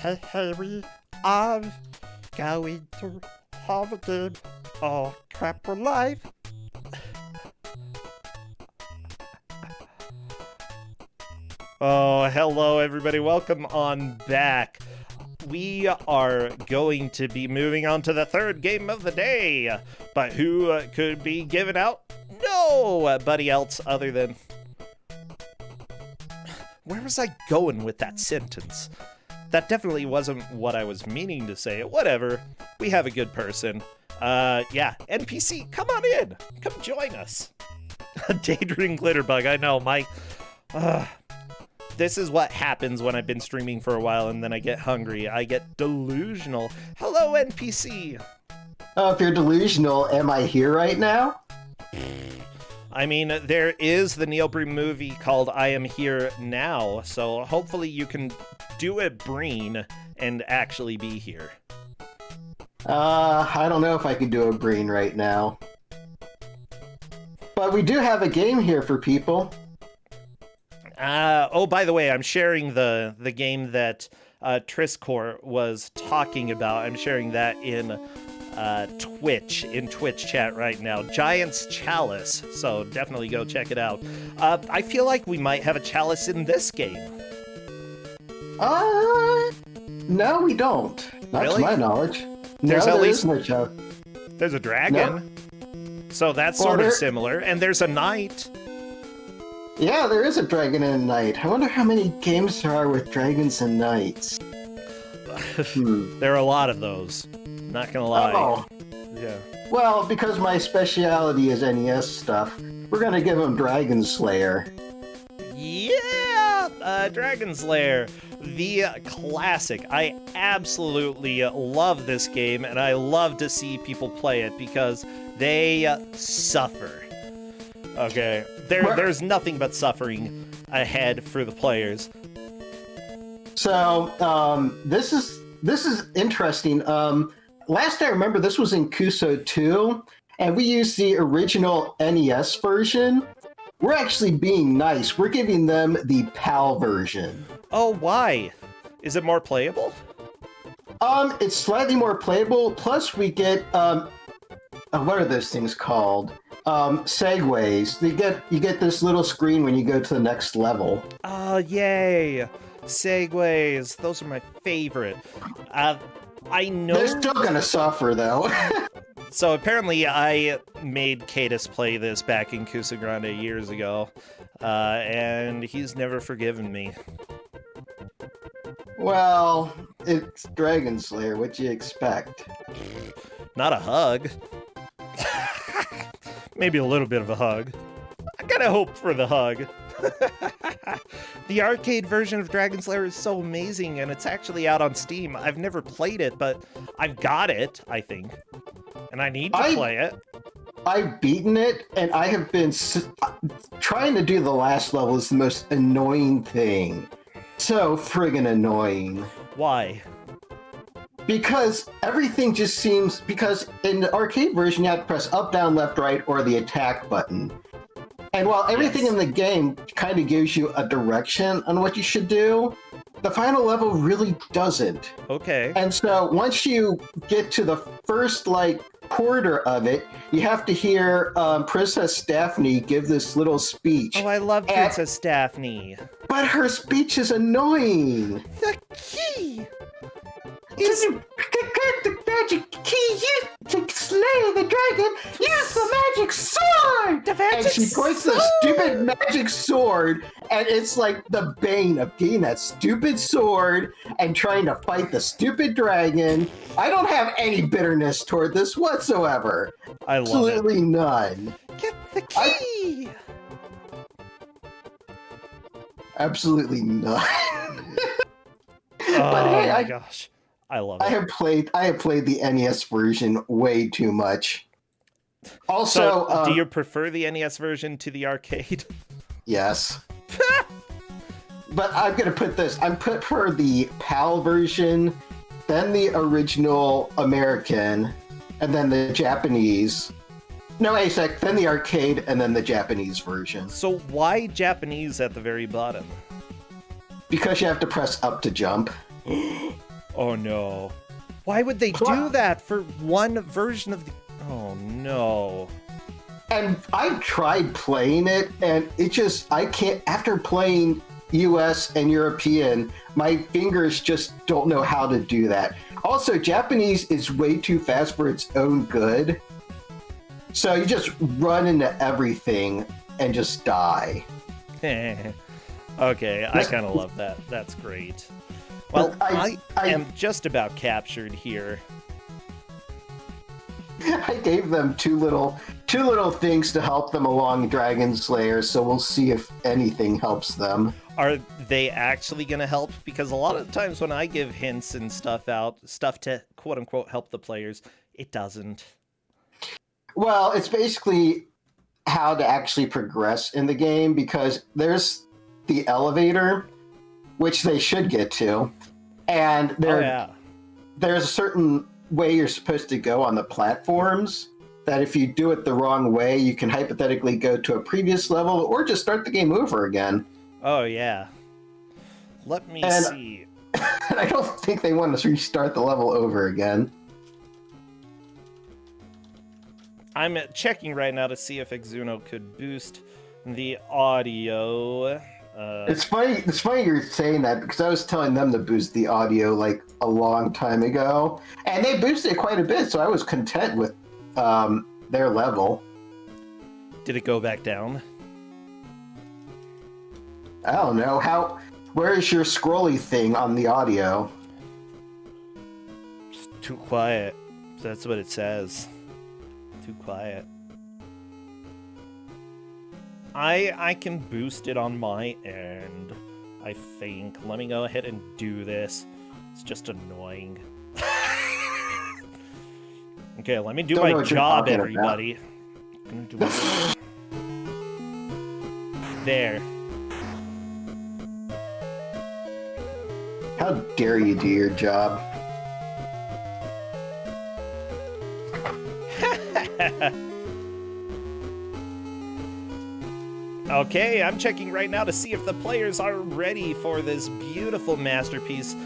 Hey, we are going to have a game. Oh, crap, we're live. Oh, hello, everybody. Welcome on back. We are going to be moving on to the third game of the day. But who could be given out? Nobody else other than... Where was I going with that sentence? That definitely wasn't what I was meaning to say. Whatever. We have a good person. Yeah, NPC, come on in. Come join us. Daydream Glitterbug, I know, Mike. This is what happens when I've been streaming for a while and then I get hungry. I get delusional. Hello, NPC. Oh, if you're delusional, am I here right now? I mean, there is the Neil Breen movie called I Am Here Now, so hopefully you can do a Breen and actually be here. I don't know if I could do a Breen right now. But we do have a game here for people. Oh, by the way, I'm sharing the game that Triscore was talking about. I'm sharing that in Twitch chat right now. Giant's Chalice, so definitely go check it out. I feel like we might have a chalice in this game. No, we don't. Not Really? to my knowledge. There's no, at there least- is no chalice. There's a dragon, so that's sort of similar, and there's a knight. Yeah, there is a dragon and a knight. I wonder how many games there are with dragons and knights. There are a lot of those. Not gonna lie. Oh, Yeah. well, because my speciality is NES stuff, we're gonna give him Dragon Slayer. Yeah! Dragon's Lair, the classic. I absolutely love this game, and I love to see people play it because they suffer. Okay, there's nothing but suffering ahead for the players. So, this is interesting. Last I remember, this was in Ku5ogrande 2, and we used the original NES version. We're actually being nice. We're giving them the PAL version. Oh, why? Is it more playable? It's slightly more playable. Plus, we get what are those things called? Segues. You get this little screen when you go to the next level. Oh, yay! Segways. Those are my favorite. I know... They're still gonna suffer, though. So apparently I made Cadus play this back in Ku5ogrande years ago, and he's never forgiven me. Well, it's Dragon Slayer. What you expect? Not a hug. Maybe a little bit of a hug. I gotta hope for the hug. The arcade version of Dragon Slayer is so amazing, and it's actually out on Steam. I've never played it, but I've got it, I think. And I need to play it. I've beaten it, and I have been... trying to do the last level is the most annoying thing. So friggin' annoying. Why? Because everything just seems... Because in the arcade version, you have to press up, down, left, right, or the attack button. And while everything in the game kind of gives you a direction on what you should do, the final level really doesn't. Okay. And so once you get to the first, quarter of it, you have to hear Princess Daphne give this little speech. Oh, I love Princess Daphne. But her speech is annoying. The key! Is the magic key used to slay the dragon? Use the magic sword! The magic and she points the stupid magic sword, and it's like the bane of getting that stupid sword and trying to fight the stupid dragon. I don't have any bitterness toward this whatsoever. I love Absolutely none. Get the key! Absolutely none. Oh But hey, my gosh. I love it. I have played the NES version way too much. Also, so, do you prefer the NES version to the arcade? Yes. But I'm gonna put this. I'm put for the PAL version, then the original American, and then the Japanese. No, ASEC, then the arcade, and then the Japanese version. So why Japanese at the very bottom? Because you have to press up to jump. Oh no. Why would they do that for one version of the... Oh no. And I tried playing it, and it just, I can't, after playing US and European, my fingers just don't know how to do that. Also, Japanese is way too fast for its own good. So you just run into everything and just die. Okay, I kind of love that. That's great. Well, I am just about captured here. I gave them two little things to help them along Dragon's Lair, so we'll see if anything helps them. Are they actually going to help? Because a lot of times when I give hints and stuff out, stuff to quote-unquote help the players, it doesn't. Well, it's basically how to actually progress in the game, because there's the elevator, which they should get to, and there's a certain way you're supposed to go on the platforms that if you do it the wrong way, you can hypothetically go to a previous level or just start the game over again. Oh, yeah. Let me see. I don't think they want to restart the level over again. I'm checking right now to see if Exuno could boost the audio. It's funny you're saying that, because I was telling them to boost the audio like a long time ago, and they boosted it quite a bit, so I was content with their level. Did it go back down? I don't know. Where is your scrolly thing on the audio? It's too quiet. That's what it says. Too quiet. I can boost it on my end, I think. Let me go ahead and do this. It's just annoying. Okay, let me do my job, everybody. I'm gonna do there. How dare you do your job? Okay, I'm checking right now to see if the players are ready for this beautiful masterpiece.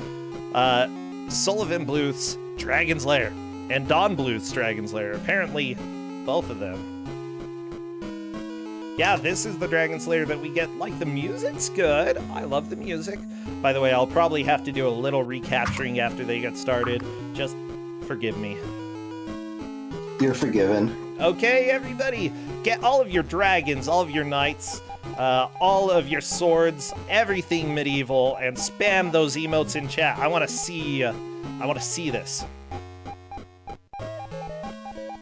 Sullivan Bluth's Dragon's Lair and Don Bluth's Dragon's Lair. Apparently, both of them. Yeah, this is the Dragon's Lair that we get. Like, the music's good. I love the music. By the way, I'll probably have to do a little recapturing after they get started. Just forgive me. You're forgiven. Okay, everybody, get all of your dragons, all of your knights, all of your swords, everything medieval, and spam those emotes in chat. I want to see this.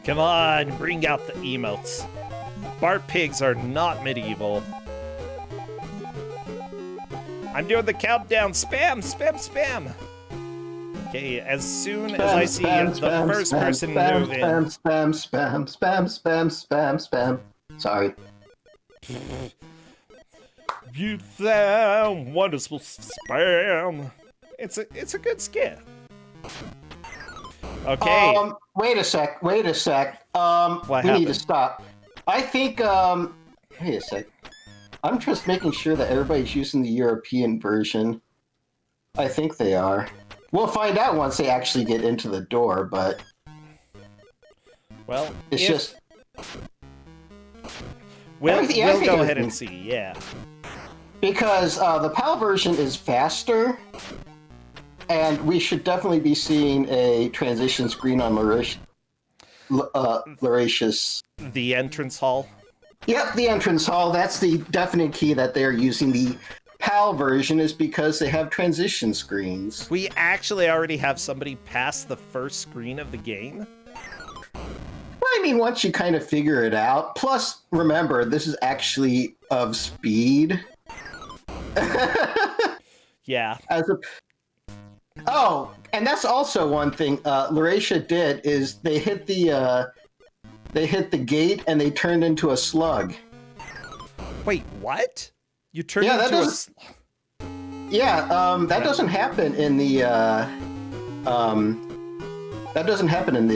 Come on, bring out the emotes. Bart pigs are not medieval. I'm doing the countdown. Spam, spam, spam. Okay, as soon as I see the first person move in. Spam, spam, spam, spam, spam, spam. Sorry. You sound wonderful, spam. It's a good skit. Okay. Wait a sec. We need to stop. I think, wait a sec. I'm just making sure that everybody's using the European version. I think they are. We'll find out once they actually get into the door, but... Well, it's We'll go ahead and see, yeah. Because the PAL version is faster, and we should definitely be seeing a transition screen on Lauratius. The entrance hall? Yep, the entrance hall. That's the definite key that they're using. The PAL version is because they have transition screens. We actually already have somebody pass the first screen of the game? Well, I mean, once you kind of figure it out. Plus, remember, this is actually of speed. Yeah. Oh, and that's also one thing Lauratia did, is they hit the gate and they turned into a slug. Wait, what? You turned into a slug? Yeah, that doesn't happen in the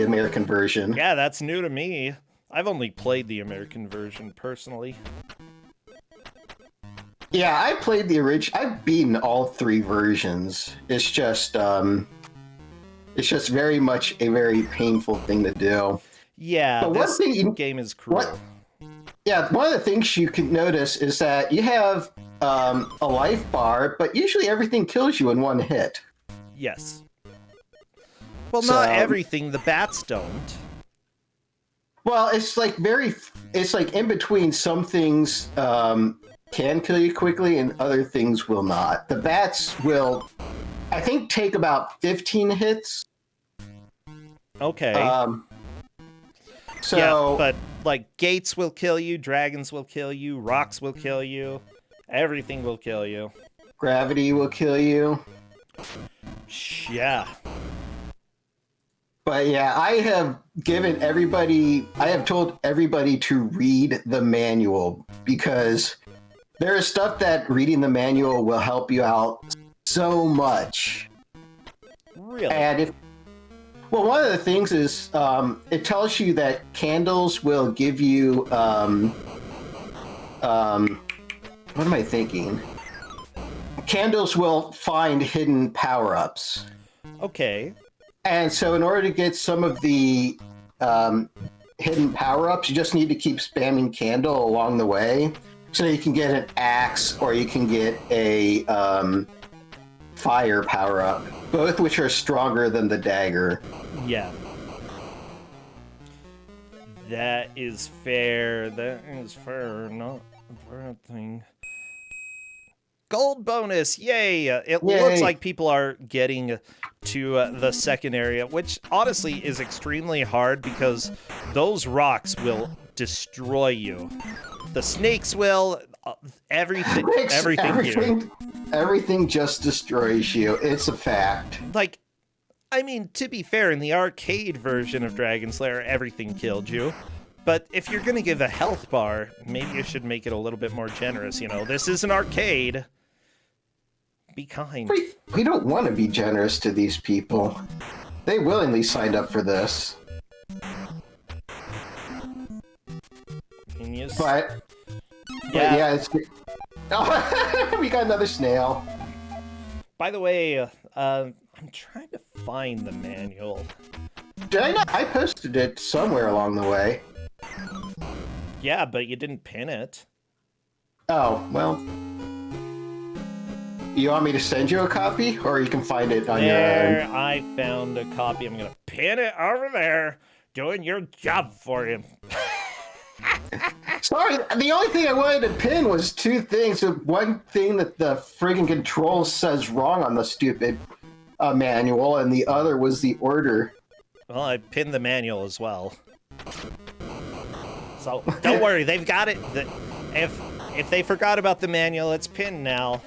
American version. Yeah, that's new to me. I've only played the American version personally. Yeah, I played the original. I've beaten all three versions. It's just It's just very much a very painful thing to do. Yeah, But this game is cruel. One of the things you can notice is that you have a life bar, but usually everything kills you in one hit. Yes. Well, not everything. The bats don't. Well, it's like in between. Some things can kill you quickly, and other things will not. The bats will, I think, take about 15 hits. Okay. So yeah, but like gates will kill you, dragons will kill you, rocks will kill you, everything will kill you. Gravity will kill you. Yeah. But yeah, I have told everybody to read the manual, because there is stuff that reading the manual will help you out so much. Really? And one of the things is it tells you that candles will give you what am I thinking? Candles will find hidden power-ups. Okay. And so in order to get some of the hidden power-ups, you just need to keep spamming candle along the way. So you can get an axe, or you can get a fire power-up, both which are stronger than the dagger. Yeah. That is fair. That is fair. Not a bad thing. Gold bonus! Yay! It looks like people are getting to the second area, which honestly is extremely hard because those rocks will destroy you. The snakes will. Everything just destroys you. It's a fact. Like, I mean, to be fair, in the arcade version of Dragon's Lair, everything killed you. But if you're gonna give a health bar, maybe you should make it a little bit more generous. You know, this is an arcade. Be kind. We don't want to be generous to these people. They willingly signed up for this. Genius. But yeah, it's... Oh, we got another snail. By the way, I'm trying to find the manual. Did I not? I posted it somewhere along the way. Yeah, but you didn't pin it. Oh, well. You want me to send you a copy, or you can find it on your own? I found a copy. I'm gonna pin it over there, doing your job for you. Sorry, the only thing I wanted to pin was two things. One thing that the friggin' control says wrong on the stupid manual, and the other was the order. Well, I pinned the manual as well. So don't worry, they've got it. If they forgot about the manual, it's pinned now.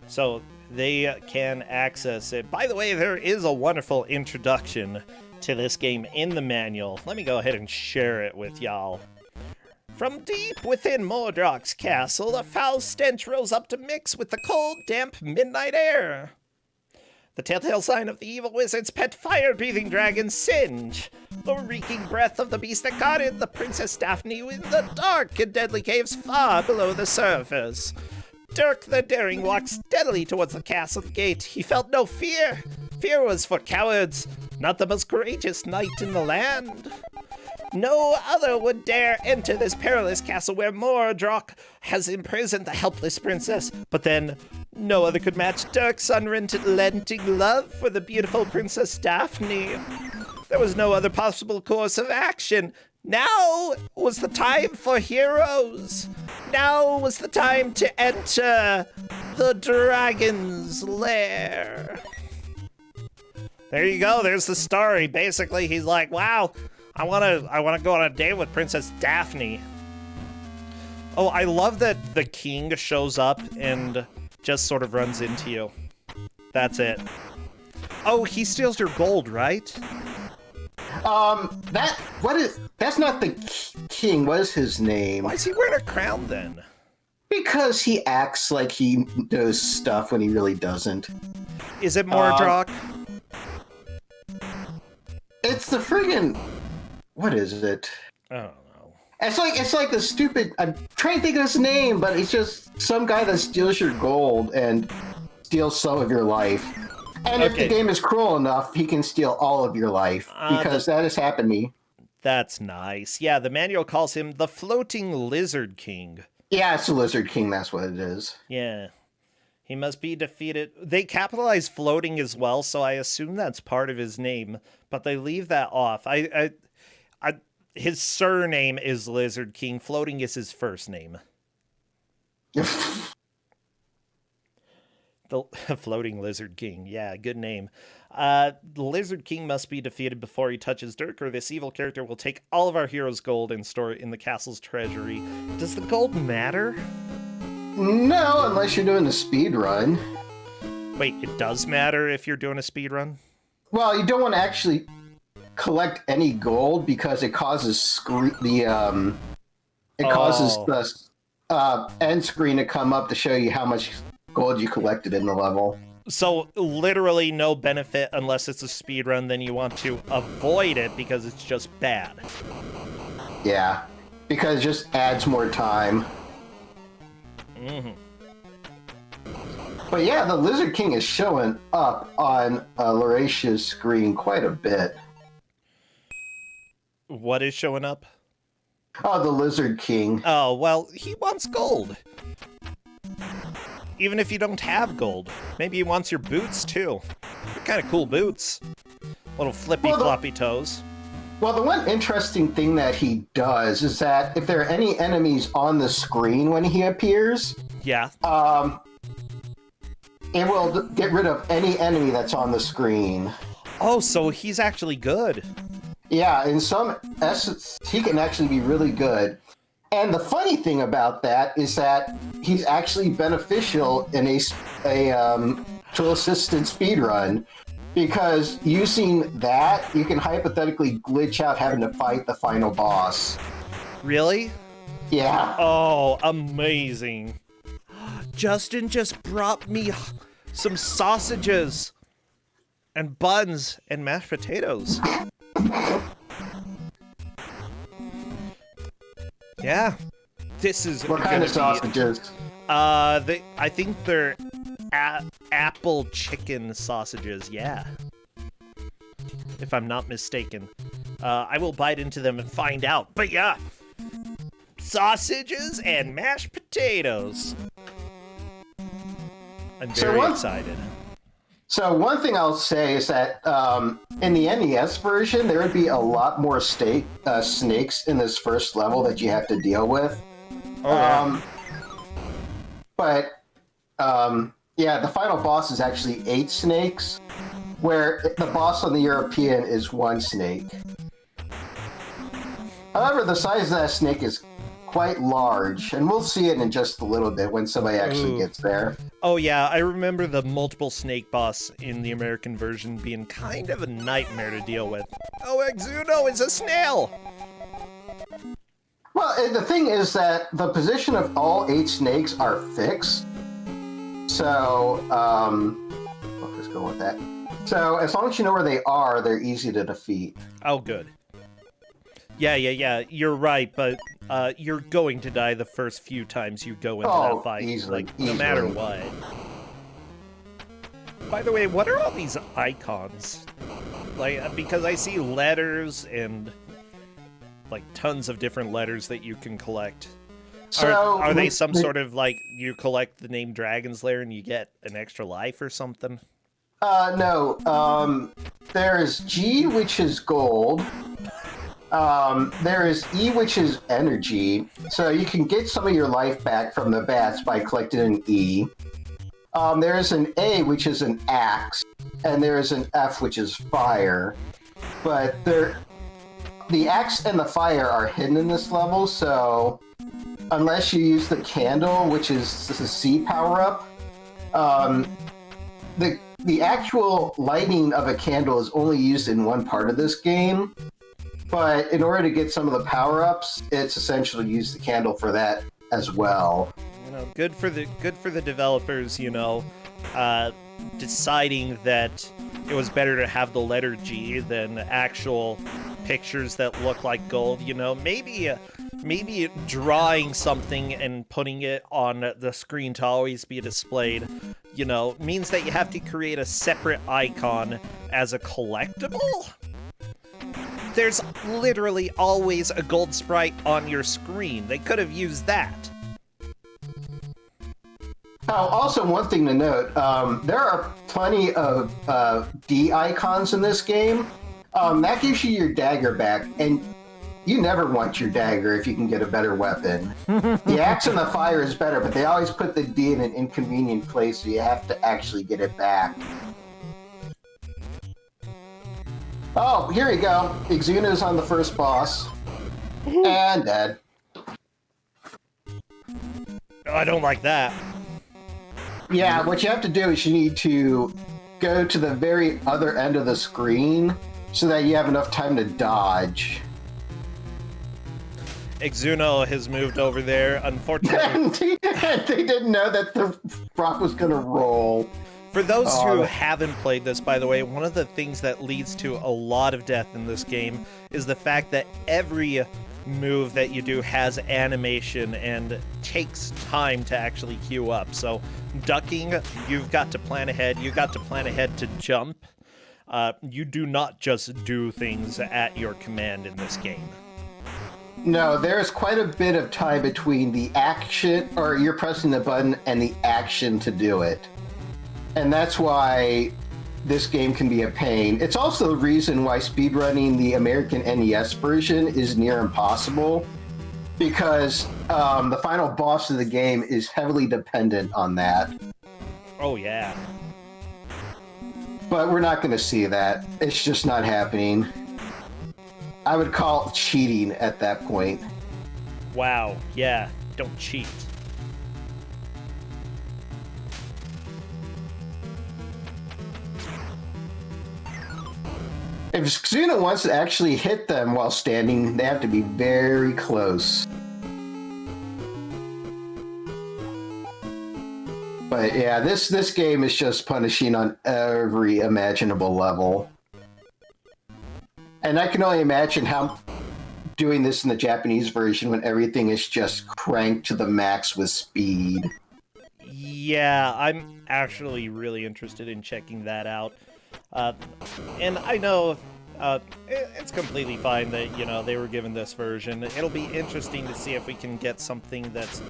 So they can access it. By the way, there is a wonderful introduction to this game in the manual. Let me go ahead and share it with y'all. From deep within Mordrock's castle, a foul stench rose up to mix with the cold, damp midnight air. The telltale sign of the evil wizard's pet fire-breathing dragon, Singe. The reeking breath of the beast that guarded the Princess Daphne in the dark and deadly caves far below the surface. Dirk the Daring walked steadily towards the castle gate. He felt no fear. Fear was for cowards, not the most courageous knight in the land. No other would dare enter this perilous castle where Mordrock has imprisoned the helpless princess. But then, no other could match Dirk's unrelenting love for the beautiful Princess Daphne. There was no other possible course of action. Now was the time for heroes. Now was the time to enter the Dragon's Lair. There you go. There's the story. Basically, he's like, "Wow, I wanna go on a date with Princess Daphne." Oh, I love that the king shows up and just sort of runs into you. That's it. Oh, he steals your gold, right? That's not the king. What is his name? Why is he wearing a crown then? Because he acts like he knows stuff when he really doesn't. Is it Mordrock? It's the friggin'... What is it? I don't know. It's like the stupid... I'm trying to think of his name, but it's just some guy that steals your gold and steals some of your life. And if the game is cruel enough, he can steal all of your life, because that has happened to me. That's nice. Yeah, the manual calls him the Floating Lizard King. Yeah, it's the Lizard King, that's what it is. Yeah. He must be defeated. They capitalize floating as well, so I assume that's part of his name, but they leave that off. His surname is Lizard King. Floating is his first name. The Floating Lizard King. Yeah, good name. The Lizard King must be defeated before he touches Dirk, or this evil character will take all of our heroes' gold and store it in the castle's treasury. Does the gold matter? No, unless you're doing a speed run. Wait, it does matter if you're doing a speed run? Well, you don't want to actually collect any gold because it causes the end screen to come up to show you how much gold you collected in the level. So literally no benefit unless it's a speed run, then you want to avoid it because it's just bad. Yeah, because it just adds more time. Mm-hmm. But yeah, the Lizard King is showing up on Lauracia's screen quite a bit. What is showing up? Oh, the Lizard King. Oh, well, he wants gold. Even if you don't have gold. Maybe he wants your boots, too. They're kind of cool boots. Little floppy toes. Well, the one interesting thing that he does is that if there are any enemies on the screen when he appears, yeah, it will get rid of any enemy that's on the screen. Oh, so he's actually good. Yeah, in some essence, he can actually be really good. And the funny thing about that is that he's actually beneficial in a tool assisted speedrun. Because using that, you can hypothetically glitch out having to fight the final boss. Really? Yeah. Oh, amazing. Justin just brought me some sausages and buns and mashed potatoes. Yeah. This is what kind of sausages? I think they're apple chicken sausages, yeah. If I'm not mistaken. I will bite into them and find out. But yeah, sausages and mashed potatoes. I'm very excited. So one thing I'll say is that in the NES version, there would be a lot more snakes in this first level that you have to deal with. Oh, yeah. Yeah, the final boss is actually 8 snakes, where the boss on the European is 1 snake. However, the size of that snake is quite large, and we'll see it in just a little bit when somebody actually gets there. Oh yeah, I remember the multiple snake boss in the American version being kind of a nightmare to deal with. Oh, Exuno is a snail! Well, the thing is that the position of all 8 snakes are fixed. So, let's go with that. So, as long as you know where they are, they're easy to defeat. Oh, good. Yeah, you're right, but you're going to die the first few times you go into that fight. Easily. No matter what. By the way, what are all these icons? Because I see letters and, tons of different letters that you can collect. So, are they some sort of, you collect the name Dragon's Lair and you get an extra life or something? No. There's G, which is gold. There is E, which is energy. So you can get some of your life back from the bats by collecting an E. There is an A, which is an axe. And there is an F, which is fire. But the axe and the fire are hidden in this level, so unless you use the candle, which is the C power-up, the actual lighting of a candle is only used in one part of this game, but in order to get some of the power-ups, it's essential to use the candle for that as well. Good for the developers, deciding that it was better to have the letter G than actual pictures that look like gold. Maybe drawing something and putting it on the screen to always be displayed, means that you have to create a separate icon as a collectible? There's literally always a gold sprite on your screen. They could have used that. Oh, also one thing to note, there are plenty of D icons in this game. That gives you your dagger back, and you never want your dagger if you can get a better weapon. The axe and the fire is better, but they always put the D in an inconvenient place, so you have to actually get it back. Oh, here we go. Ixuna's on the first boss. And dead. I don't like that. Yeah, what you have to do is you need to go to the very other end of the screen so that you have enough time to dodge. Ixuna has moved over there. Unfortunately, they didn't know that the rock was going to roll. For those who haven't played this, by the way, one of the things that leads to a lot of death in this game is the fact that every move that you do has animation and takes time to actually queue up. So ducking, you've got to plan ahead. You've got to plan ahead to jump. You do not just do things at your command in this game. No, there's quite a bit of time between the action, or you're pressing the button, and the action to do it. And that's why this game can be a pain. It's also the reason why speedrunning the American NES version is near impossible, because the final boss of the game is heavily dependent on that. Oh, yeah. But we're not going to see that. It's just not happening. I would call it cheating at that point. Wow, yeah, don't cheat. If Xuna wants to actually hit them while standing, they have to be very close. But yeah, this game is just punishing on every imaginable level. And I can only imagine how doing this in the Japanese version when everything is just cranked to the max with speed. Yeah, I'm actually really interested in checking that out. And I know it's completely fine that, they were given this version. It'll be interesting to see if we can get something that's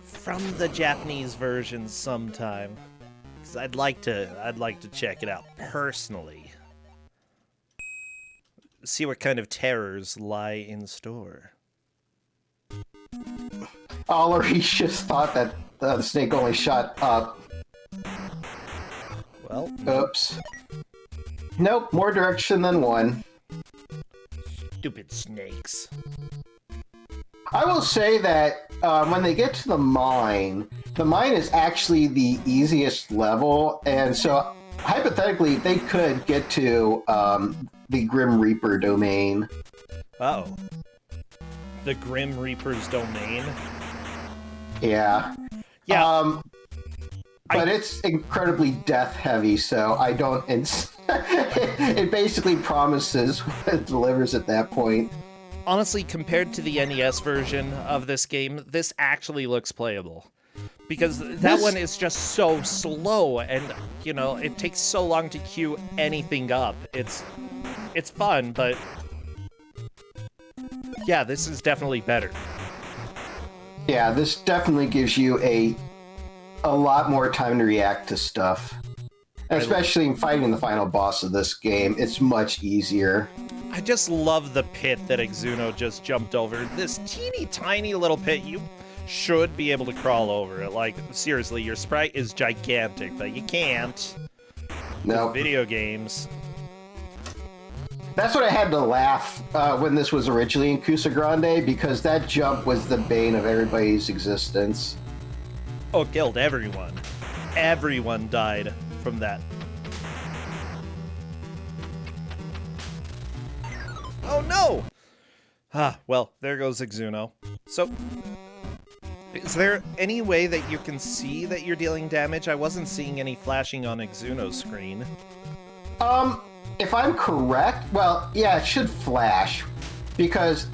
from the Japanese version sometime. Because I'd like to check it out personally. See what kind of terrors lie in store. Or he just thought that the snake only shot up. Well, oops. Nope, more direction than one. Stupid snakes. I will say that when they get to the mine is actually the easiest level, and so hypothetically they could get to the Grim Reaper domain. Uh-oh. The Grim Reaper's domain? Yeah. Yeah. But it's incredibly death heavy, so I don't. It basically promises what it delivers at that point. Honestly, compared to the NES version of this game, this actually looks playable. Because that one is just so slow, and, it takes so long to queue anything up. It's fun, but yeah, this is definitely better. Yeah, this definitely gives you a lot more time to react to stuff. Especially in fighting the final boss of this game, it's much easier. I just love the pit that Ixuna just jumped over. This teeny tiny little pit, you should be able to crawl over it. Like, seriously, your sprite is gigantic, but you can't. No. With video games. That's what I had to laugh when this was originally in Ku5ogrande, because that jump was the bane of everybody's existence. Oh, it killed everyone. Everyone died from that. Oh no! Ah, well, there goes Ixuna. So, is there any way that you can see that you're dealing damage? I wasn't seeing any flashing on Ixuna's screen. If I'm correct, well, yeah, it should flash, because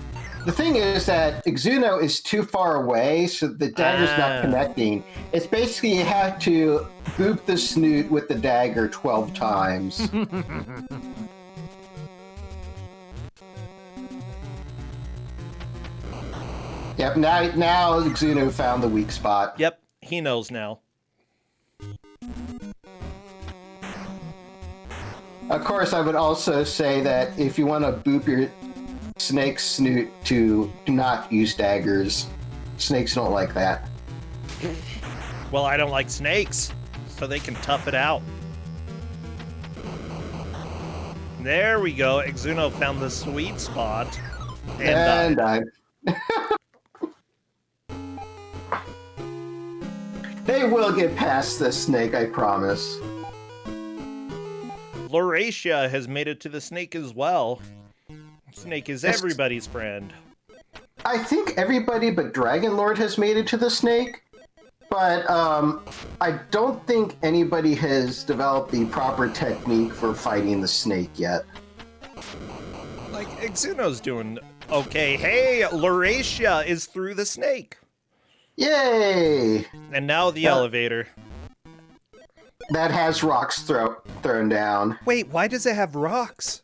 the thing is that Exuno is too far away, so the dagger's not connecting. It's basically you have to boop the snoot with the dagger 12 times. Yep, now Exuno found the weak spot. Yep, he knows now. Of course, I would also say that if you want to boop your snake's snoot, to not use daggers. Snakes don't like that. Well, I don't like snakes, so they can tough it out. There we go. Exuno found the sweet spot. And died. They will get past this snake, I promise. Lauratia has made it to the snake as well. Snake is everybody's friend. I think everybody but Dragon Lord has made it to the snake, but I don't think anybody has developed the proper technique for fighting the snake yet. Like, Exuno's doing okay. Hey, Lauratia is through the snake. Yay! And now the elevator. That has rocks thrown down. Wait, why does it have rocks?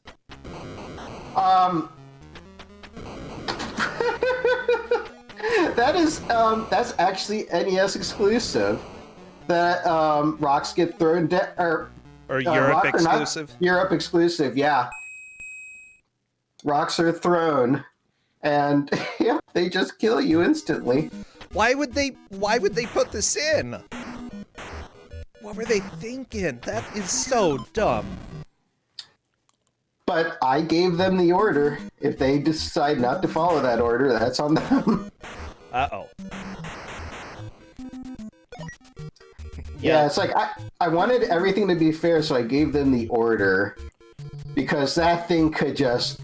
That's actually NES exclusive. That rocks get thrown down, or Europe exclusive. Europe exclusive, yeah. Rocks are thrown, and yeah, they just kill you instantly. Why would they put this in? What were they thinking? That is so dumb. But I gave them the order. If they decide not to follow that order, that's on them. Uh-oh. Yeah, it's like I wanted everything to be fair, so I gave them the order. Because that thing could just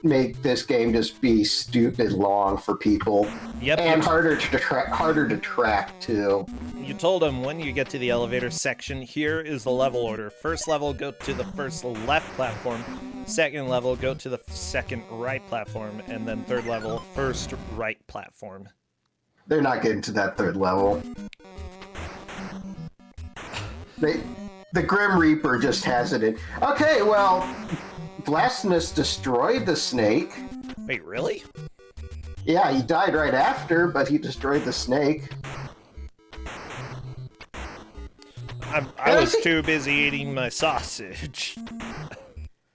make this game just be stupid long for people. Yep. And harder to track too. You told them when you get to the elevator section, here is the level order. First level, go to the first left platform. Second level, go to the second right platform. And then third level, first right platform. They're not getting to that third level. The Grim Reaper just has it in. Okay, well, Blasphemous destroyed the snake. Wait, really? Yeah, he died right after, but he destroyed the snake. I was too busy eating my sausage.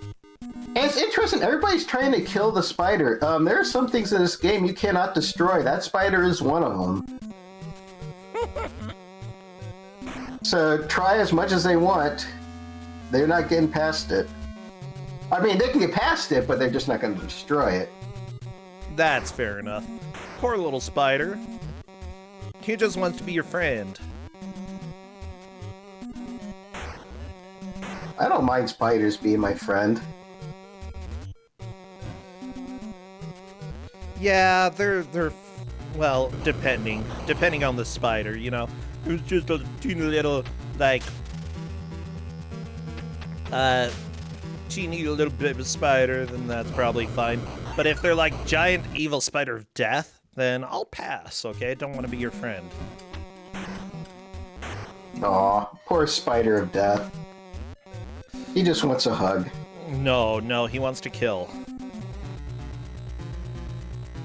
And it's interesting, everybody's trying to kill the spider. There are some things in this game you cannot destroy. That spider is one of them. So try as much as they want. They're not getting past it. I mean, they can get past it, but they're just not going to destroy it. That's fair enough. Poor little spider. He just wants to be your friend. I don't mind spiders being my friend. Yeah, they're well, depending on the spider, you know. It was just a teeny little, like, teeny little bit of a spider, then that's probably fine. But if they're like giant evil spider of death, then I'll pass, okay? I don't want to be your friend. Aw, poor spider of death. He just wants a hug. No, he wants to kill.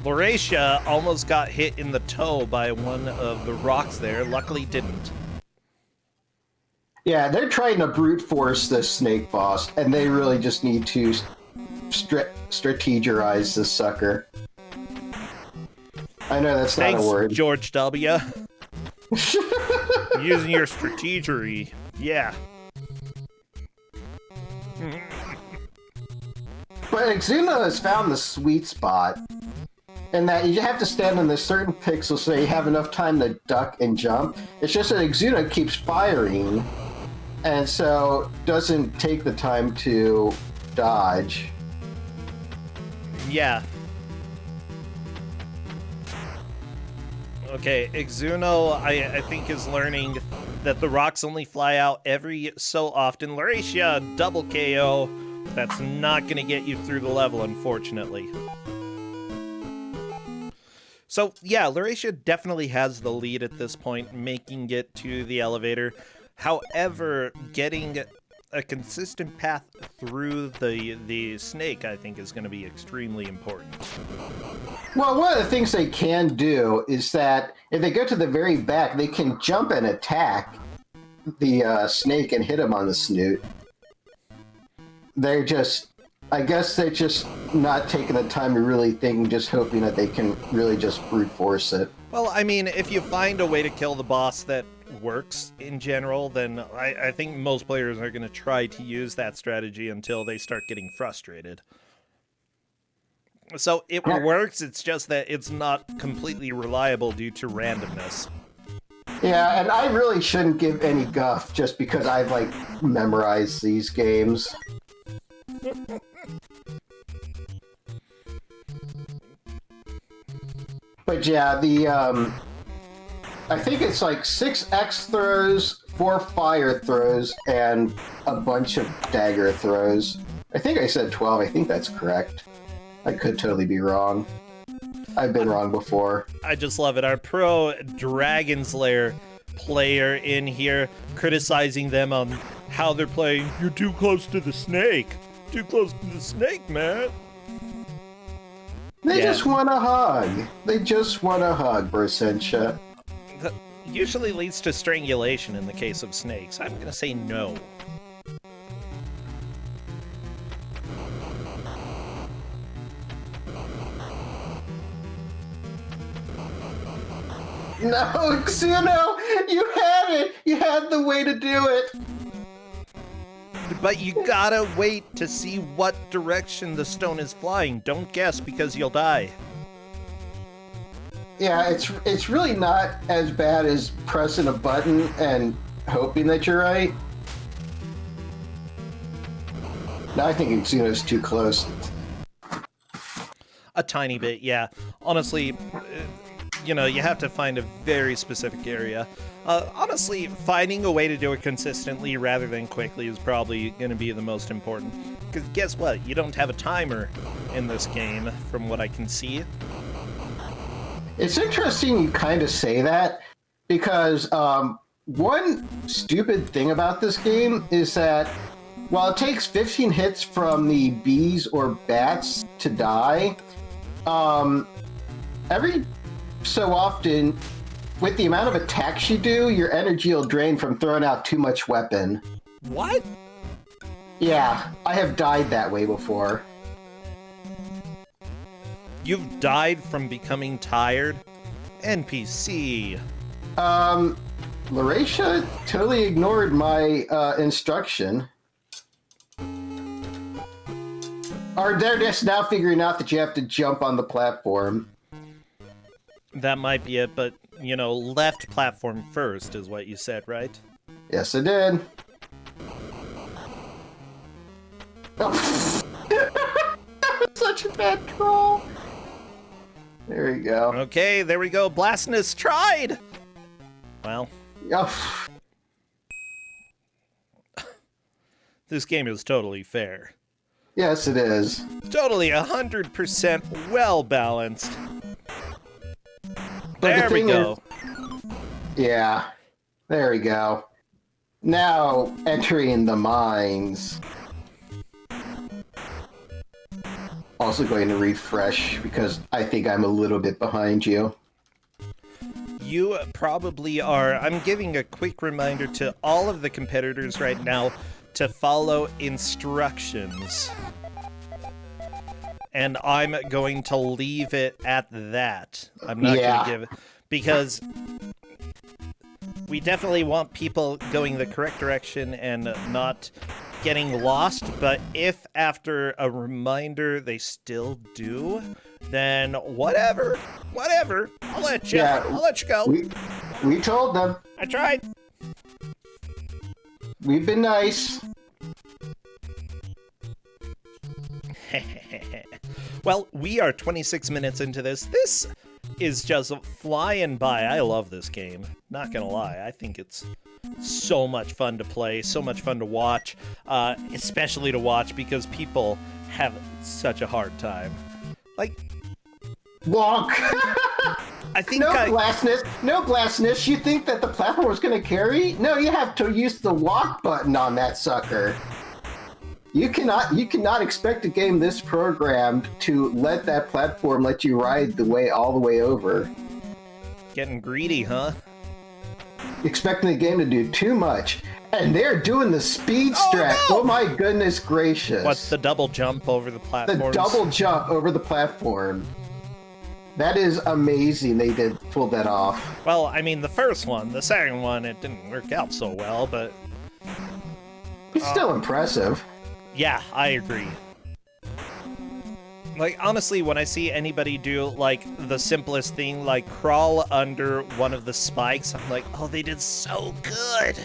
Lauratia almost got hit in the toe by one of the rocks there. Luckily didn't. Yeah, they're trying to brute force this snake boss, and they really just need to strategize this sucker. I know that's Thanks, not a word. George W. Using your strategery. Yeah. But Exuno has found the sweet spot. And that you have to stand on this certain pixel so you have enough time to duck and jump. It's just that Exuno keeps firing, and so doesn't take the time to dodge. Yeah. Okay, Exuno, I think, is learning that the rocks only fly out every so often. Lauratia, double KO. That's not going to get you through the level, unfortunately. So, yeah, Laurasia definitely has the lead at this point, making it to the elevator. However, getting a consistent path through the snake, I think, is going to be extremely important. Well, one of the things they can do is that if they go to the very back, they can jump and attack the snake and hit him on the snoot. I guess they're just not taking the time to really think, just hoping that they can really just brute force it. Well, I mean, if you find a way to kill the boss that works in general, then I think most players are going to try to use that strategy until they start getting frustrated. So it works, it's just that it's not completely reliable due to randomness. Yeah, and I really shouldn't give any guff just because I've, memorized these games. But yeah, I think it's 6 X throws, 4 fire throws, and a bunch of dagger throws. I think I said 12, I think that's correct. I could totally be wrong. I've been wrong before. I just love it. Our pro Dragon's Lair player in here criticizing them on how they're playing. You're too close to the snake. Too close to the snake, man. They just want a hug. They just want a hug, Bersentia. That usually leads to strangulation in the case of snakes. I'm going to say no. No, Xuno! You had it! You had the way to do it! But you gotta wait to see what direction the stone is flying. Don't guess because you'll die. Yeah, it's really not as bad as pressing a button and hoping that you're right. No, I think Xuno's too close. A tiny bit, yeah. Honestly, you have to find a very specific area. Honestly, finding a way to do it consistently rather than quickly is probably going to be the most important. Because guess what? You don't have a timer in this game, from what I can see. It's interesting you kind of say that, because one stupid thing about this game is that while it takes 15 hits from the bees or bats to die, every so often, with the amount of attacks you do, your energy will drain from throwing out too much weapon. What? Yeah, I have died that way before. You've died from becoming tired? NPC. Laurasia totally ignored my instruction. Or they're just now figuring out that you have to jump on the platform. That might be it, but, left platform first is what you said, right? Yes, I did. Oh. That was such a bad troll. There you go. Okay, there we go. Blastness tried! Well. Oh. This game is totally fair. Yes, it is. Totally 100% well-balanced. But there we go. Yeah, there we go. Now, entering the mines. Also going to refresh, because I think I'm a little bit behind you. You probably are. I'm giving a quick reminder to all of the competitors right now to follow instructions. And I'm going to leave it at that. I'm not going to give it, because we definitely want people going the correct direction and not getting lost. But if after a reminder they still do, then whatever. I'll let you. Yeah, I'll let you go. We told them. I tried. We've been nice. Well, we are 26 minutes into this. This is just flying by. I love this game. Not gonna lie. I think it's so much fun to play, so much fun to watch, especially to watch because people have such a hard time. Like, Walk! I think no blastness. You think that the platform was going to carry? No, you have to use the walk button on that sucker. You cannot expect a game this programmed to let that platform let you ride all the way over. Getting greedy, huh? Expecting the game to do too much. And they're doing the speed strat. No! Oh my goodness gracious. What's the double jump over the platform? The double jump over the platform. That is amazing they pulled that off. Well, I mean, the first one. The second one, it didn't work out so well, but... It's still impressive. Yeah, I agree. Like, honestly, when I see anybody do, like, the simplest thing, like crawl under one of the spikes, I'm like, oh, they did so good!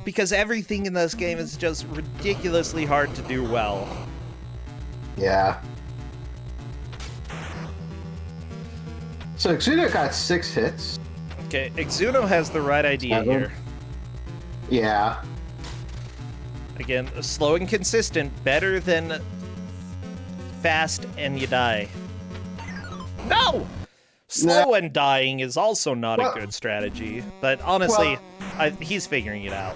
Because everything in this game is just ridiculously hard to do well. Yeah. So Exuno got 6 hits. Okay, Exuno has the right idea here. Yeah. Again, slow and consistent, better than fast and you die. No! Slow and dying is also not a good strategy, but honestly, he's figuring it out.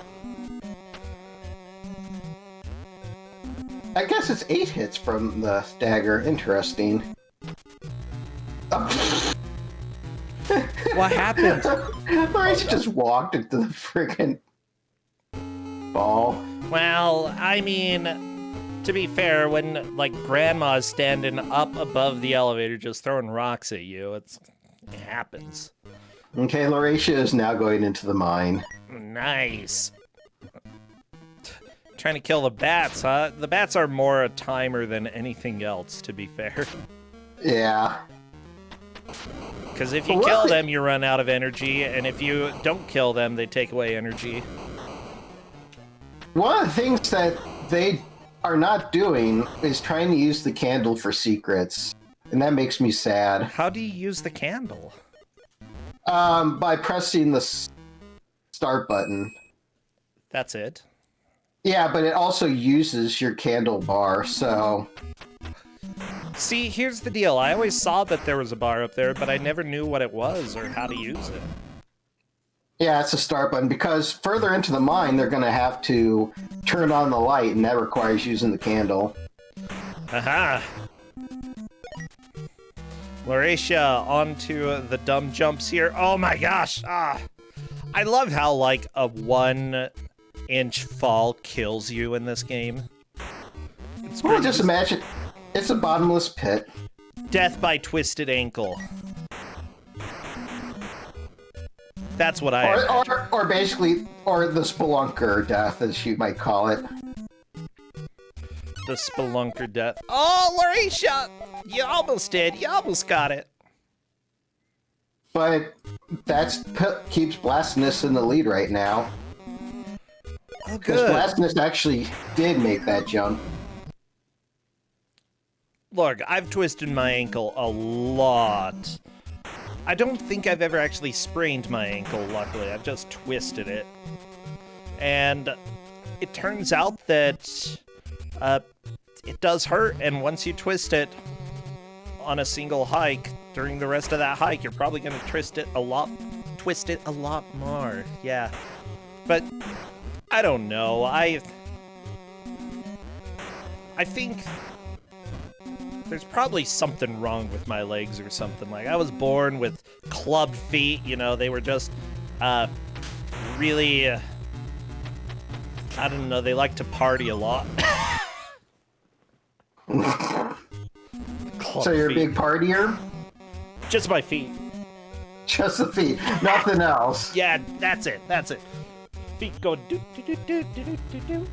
I guess it's 8 hits from the dagger. Interesting. What happened? Maurice just walked into the friggin' ball. Well, I mean, to be fair, when, like, Grandma's standing up above the elevator just throwing rocks at you, it happens. Okay, Lauracia is now going into the mine. Nice. Trying to kill the bats, huh? The bats are more a timer than anything else, to be fair. Yeah. Because if you kill them, you run out of energy, and if you don't kill them, they take away energy. One of the things that they are not doing is trying to use the candle for secrets, and that makes me sad. How do you use the candle? By pressing the start button. That's it? Yeah, but it also uses your candle bar, so... See, here's the deal. I always saw that there was a bar up there, but I never knew what it was or how to use it. Yeah, it's a start button, because further into the mine, they're going to have to turn on the light, and that requires using the candle. Aha! Lauracia onto the dumb jumps here. Oh my gosh! Ah! I love how, like, a 1-inch fall kills you in this game. It's Well, just imagine, it's a bottomless pit. Death by twisted ankle. That's what I or basically, or the spelunker death, as you might call it. The spelunker death. Oh, Lauracia! You almost did. You almost got it. But that's keeps Blastinus in the lead right now. Oh, Because good. Blastinus actually did make that jump. Look, I've twisted my ankle a lot. I don't think I've ever actually sprained my ankle, luckily. I've just twisted it. And it turns out that it does hurt, and once you twist it on a single hike, during the rest of that hike, you're probably going to twist it a lot more. Yeah. But I don't know. I think there's probably something wrong with my legs or something. Like, I was born with club feet, you know, they were just really I don't know, they like to party a lot. So you're a big partier? Just my feet. Just the feet, nothing else. Yeah, that's it. Feet go do do do do do do do do.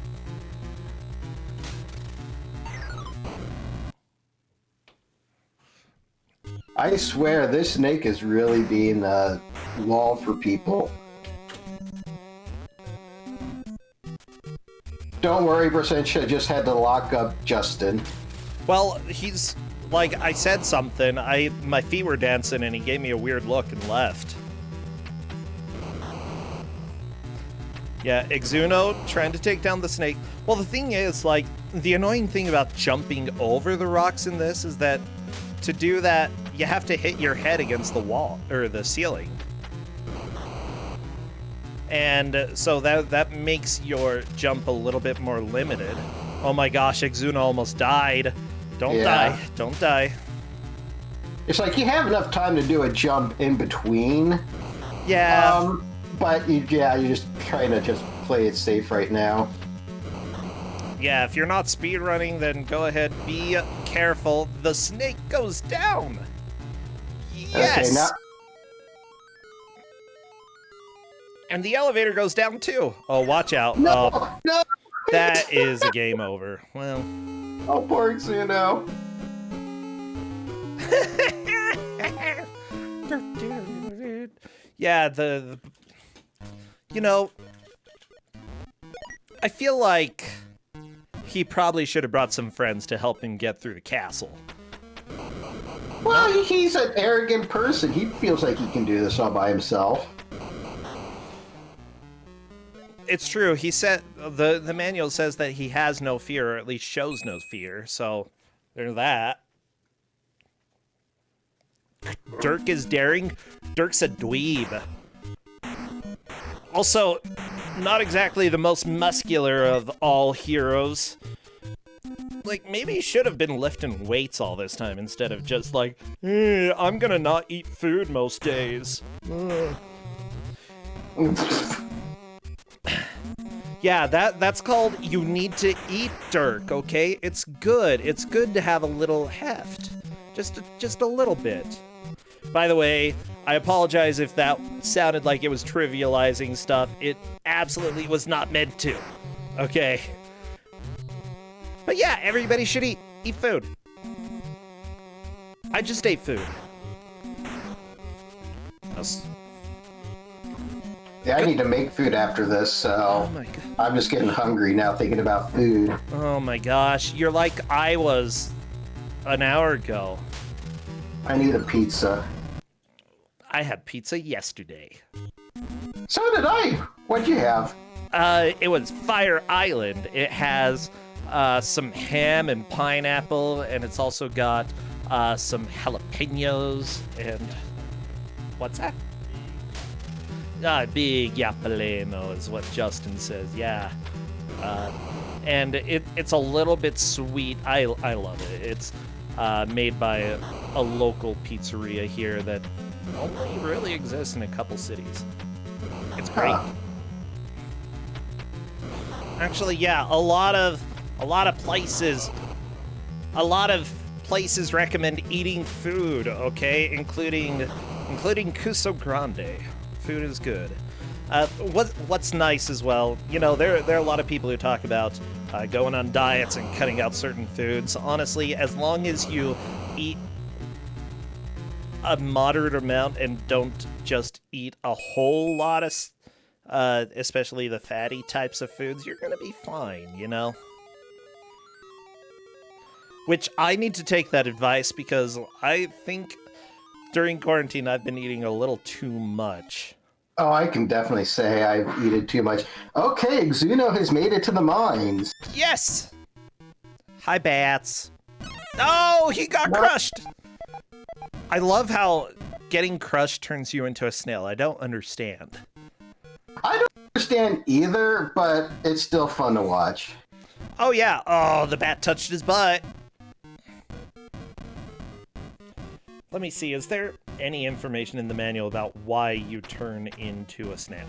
I swear, this snake is really being a wall for people. Don't worry, Brasentia just had to lock up Justin. Well, he's like, I said something, my feet were dancing and he gave me a weird look and left. Yeah, Exuno trying to take down the snake. Well, the thing is, like, the annoying thing about jumping over the rocks in this is that to do that, you have to hit your head against the wall or the ceiling. And so that makes your jump a little bit more limited. Oh my gosh, Exuna almost died. Don't die. Don't die. It's like you have enough time to do a jump in between. Yeah. But you just kind of just play it safe right now. Yeah, if you're not speedrunning, then go ahead, be careful. The snake goes down. Yes. Okay, now. And the elevator goes down too. Oh, watch out. No. That is a game over. Well. Oh, poor Exuno. Yeah, you know, I feel like he probably should have brought some friends to help him get through the castle. Well, he's an arrogant person. He feels like he can do this all by himself. It's true. He said the manual says that he has no fear, or at least shows no fear. So there's that. Dirk is daring. Dirk's a dweeb. Also, not exactly the most muscular of all heroes. Like, maybe he should have been lifting weights all this time instead of just like, I'm gonna not eat food most days. Yeah, that's called you need to eat, Dirk, okay? It's good. It's good to have a little heft. Just a little bit. By the way, I apologize if that sounded like it was trivializing stuff. It absolutely was not meant to. Okay? But yeah, everybody should eat food. I just ate food. Yeah, I need to make food after this, so Oh my God. I'm just getting hungry now thinking about food. Oh my gosh, you're like I was an hour ago. I need a pizza. I had pizza yesterday. So did I. What'd you have? It was Fire Island. It has some ham and pineapple, and it's also got some jalapenos and what's that? Big yapaleno is what Justin says. Yeah, and it's a little bit sweet. I love it. It's made by a local pizzeria here that only really exists in a couple cities. It's great. Actually, yeah, a lot of places recommend eating food, okay, including Ku5ogrande. Food is good. What's nice as well, you know, there are a lot of people who talk about going on diets and cutting out certain foods. Honestly, as long as you eat a moderate amount and don't just eat a whole lot of, especially the fatty types of foods, you're gonna be fine, you know? Which I need to take that advice because I think during quarantine I've been eating a little too much. Oh, I can definitely say I've eaten too much. Okay, Exuno has made it to the mines. Yes! Hi, bats. Oh, he got crushed! I love how getting crushed turns you into a snail. I don't understand. I don't understand either, but it's still fun to watch. Oh, yeah. Oh, the bat touched his butt. Let me see. Is there any information in the manual about why you turn into a snail?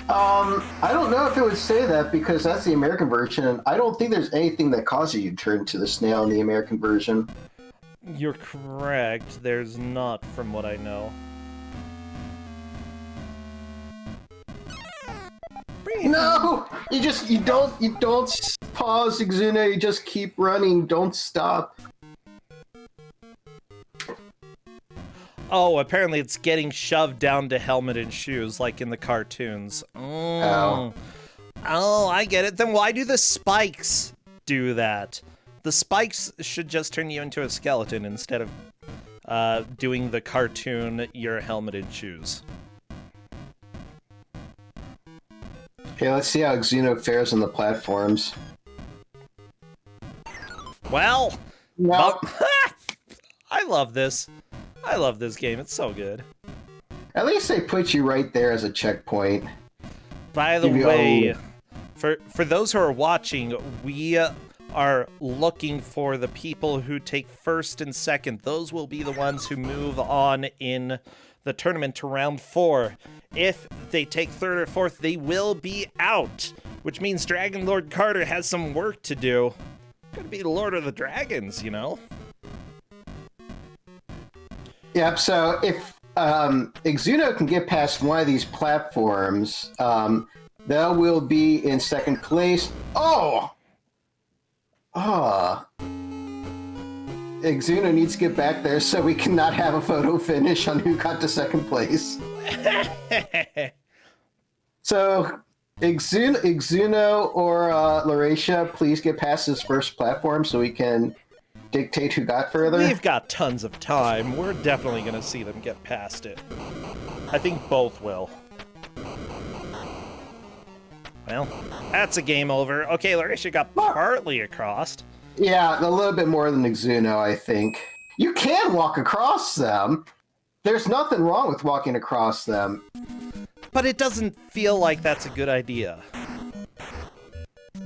I don't know if it would say that because that's the American version, and I don't think there's anything that causes you to turn into the snail in the American version. You're correct. There's not, from what I know. No! You don't pause, Exuno, you just keep running, don't stop. Oh, apparently it's getting shoved down to helmet and shoes, like in the cartoons. Oh, I get it. Then why do the spikes do that? The spikes should just turn you into a skeleton instead of doing the cartoon, your helmet and shoes. Okay, let's see how Exuno fares on the platforms. Well, Well, I love this. I love this game. It's so good. At least they put you right there as a checkpoint. By the way, for those who are watching, we are looking for the people who take first and second. Those will be the ones who move on in the tournament to round 4. If they take third or fourth, they will be out, which means Dragon Lord Carter has some work to do. Gonna be the Lord of the Dragons, you know? Yep, so if Exuno can get past one of these platforms, they will be in second place. Oh! Exuno needs to get back there so we cannot have a photo finish on who got to second place. So, Exuno or Laurasia, please get past this first platform so we can dictate who got further. We've got tons of time. We're definitely going to see them get past it. I think both will. Well, that's a game over. Okay, Laurasia got partly across. Yeah, a little bit more than Exuno, I think. You can walk across them. There's nothing wrong with walking across them. But it doesn't feel like that's a good idea.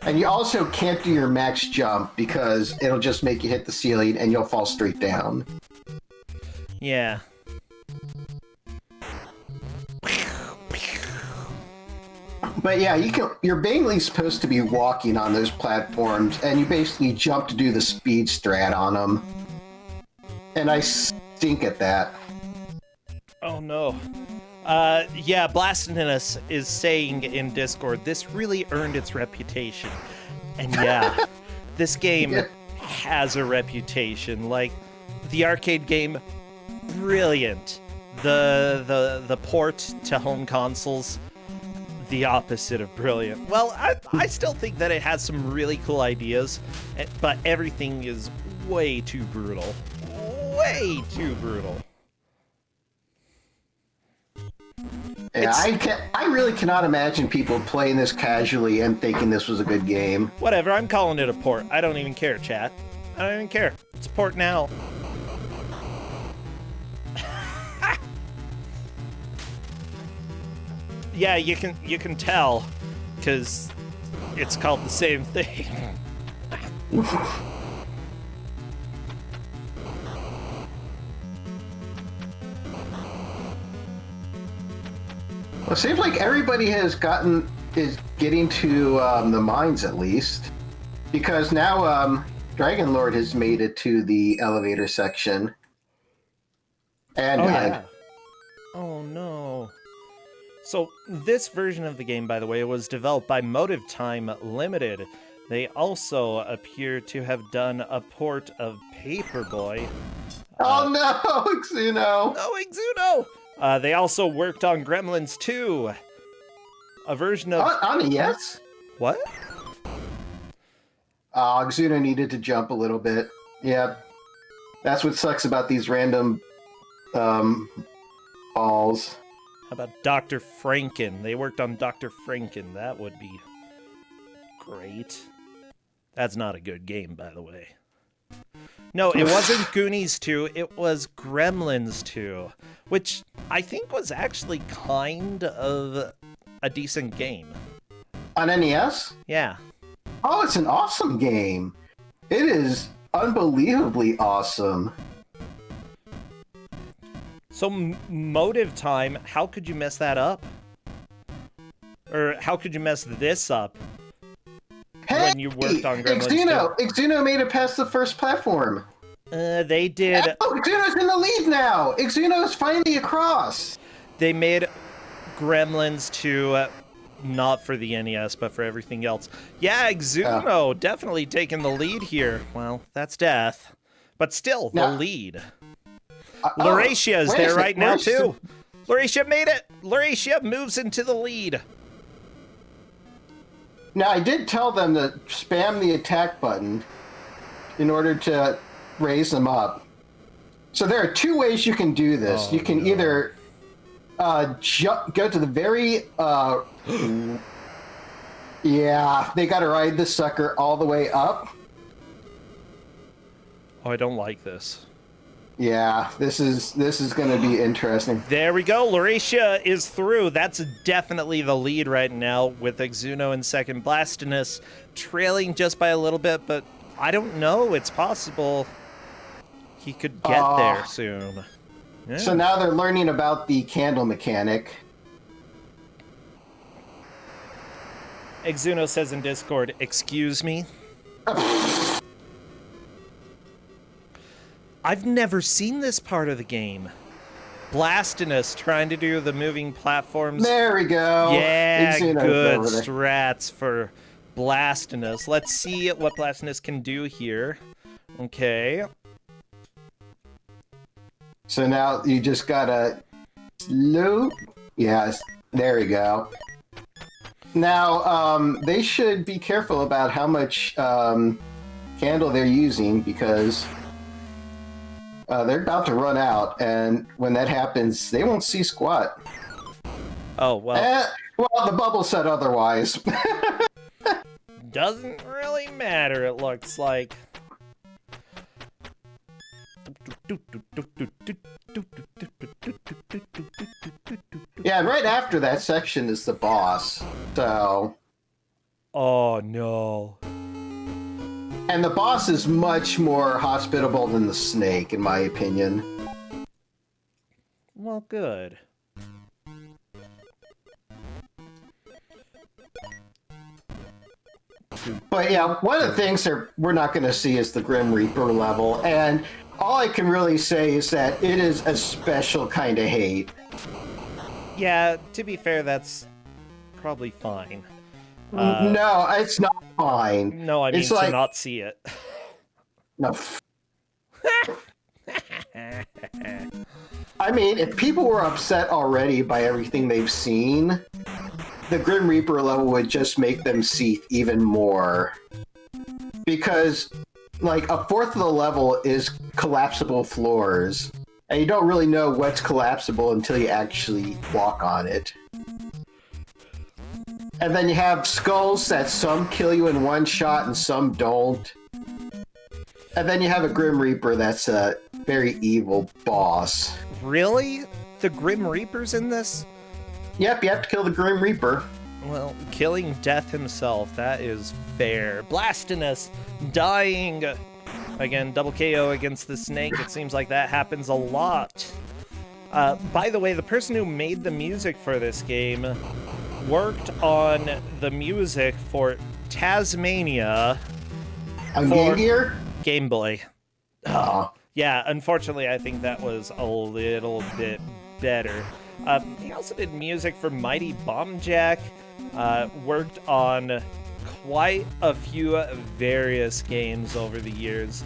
And you also can't do your max jump because it'll just make you hit the ceiling and you'll fall straight down. Yeah. But yeah, you're mainly supposed to be walking on those platforms, and you basically jump to do the speed strat on them. And I stink at that. Oh no. Yeah, Blastinus is saying in Discord, this really earned its reputation. And yeah, this game has a reputation. Like, the arcade game, brilliant. The port to home consoles, the opposite of brilliant. Well, I still think that it has some really cool ideas, but everything is way too brutal. Way too brutal. Yeah, I really cannot imagine people playing this casually and thinking this was a good game. Whatever, I'm calling it a port. I don't even care, chat. I don't even care. It's a port now. Yeah, you can tell, because it's called the same thing. Well, it seems like everybody is getting to the mines at least, because now Dragon Lord has made it to the elevator section. And died. Yeah. Oh no. So this version of the game, by the way, was developed by Motive Time Limited. They also appear to have done a port of Paperboy. Oh no, Exuno! No, Exuno! They also worked on Gremlins 2, a version of... On NES? What? Exuno needed to jump a little bit. Yep. That's what sucks about these random balls. How about Dr. Franken? They worked on Dr. Franken. That would be great. That's not a good game, by the way. No, it wasn't Goonies 2, it was Gremlins 2, which I think was actually kind of a decent game. On NES? Yeah. Oh, it's an awesome game. It is unbelievably awesome. So, Motive Time, how could you mess that up? Or how could you mess this up? Hey, when you worked on Gremlins 2? Exuno made it past the first platform. They did. Oh, Exuno's in the lead now! Exuno's finally across! They made Gremlins 2, not for the NES, but for everything else. Yeah, Exuno definitely taking the lead here. Well, that's death. But still, the lead. Laurasia is there right now, too. Laurasia made it! Laurasia moves into the lead. Now, I did tell them to spam the attack button in order to raise them up. So there are two ways you can do this. You can either go to the very... yeah, they gotta ride this sucker all the way up. Oh, I don't like this. Yeah, this is going to be interesting. There we go. Lauracia is through. That's definitely the lead right now, with Exuno in second, Blastinus trailing just by a little bit, but I don't know. It's possible he could get there soon. Yeah. So now they're learning about the candle mechanic. Exuno says in Discord, "Excuse me." I've never seen this part of the game. Blastinus trying to do the moving platforms. There we go. Yeah, good strats for Blastinus. Let's see what Blastinus can do here. Okay. So now you just gotta loop. Yes, there we go. Now, they should be careful about how much candle they're using, because they're about to run out, and when that happens, they won't see squat. Oh, well. Well, the bubble said otherwise. Doesn't really matter, it looks like. Yeah, and right after that section is the boss, so... Oh, no. And the boss is much more hospitable than the snake, in my opinion. Well, good. But yeah, one of the things that we're not going to see is the Grim Reaper level, and all I can really say is that it is a special kind of hate. Yeah, to be fair, that's probably fine. No, it's not fine. No, I mean to not see it. No. I mean, if people were upset already by everything they've seen, the Grim Reaper level would just make them seethe even more. Because, like, a fourth of the level is collapsible floors, and you don't really know what's collapsible until you actually walk on it. And then you have skulls that some kill you in one shot and some don't. And then you have a Grim Reaper that's a very evil boss. Really? The Grim Reaper's in this? Yep, you have to kill the Grim Reaper. Well, killing Death himself, that is fair. Blastinus dying. Again, double KO against the snake. It seems like that happens a lot. By the way, the person who made the music for this game worked on the music for Tasmania. On Game Gear? Game Boy. Oh. Yeah, unfortunately, I think that was a little bit better. He also did music for Mighty Bomb Jack, worked on quite a few various games over the years.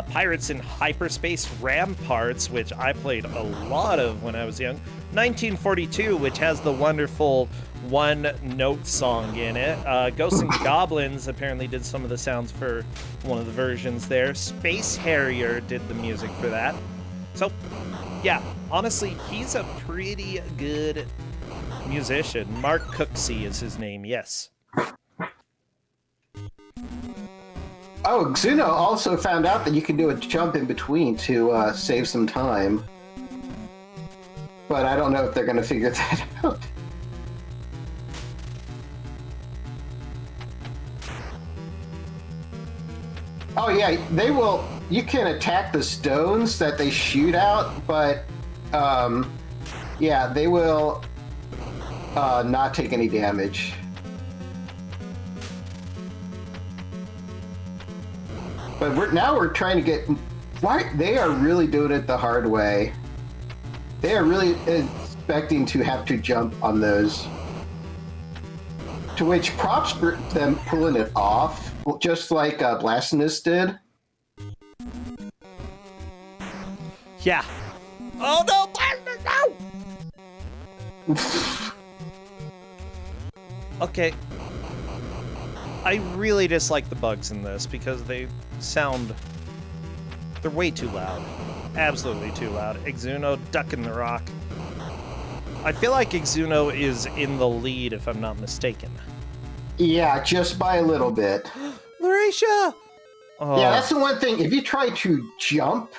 Pirates in Hyperspace Ramparts, which I played a lot of when I was young. 1942, which has the wonderful one-note song in it. Ghosts and Goblins apparently did some of the sounds for one of the versions there. Space Harrier did the music for that. So, yeah, honestly, he's a pretty good musician. Mark Cooksey is his name, yes. Oh, Xuno also found out that you can do a jump in between to save some time. But I don't know if they're going to figure that out. Oh yeah, they will. You can attack the stones that they shoot out, but yeah, they will not take any damage. But we're trying to get. Why they are really doing it the hard way. They are really expecting to have to jump on those. To which props for them pulling it off, just like Blastinus did. Yeah. Oh no, Blastinus, no! Okay. I really dislike the bugs in this because they're way too loud. Absolutely too loud. Exuno ducking the rock. I feel like Exuno is in the lead, if I'm not mistaken. Yeah, just by a little bit. Lauracia! Oh. Yeah, that's the one thing. If you try to jump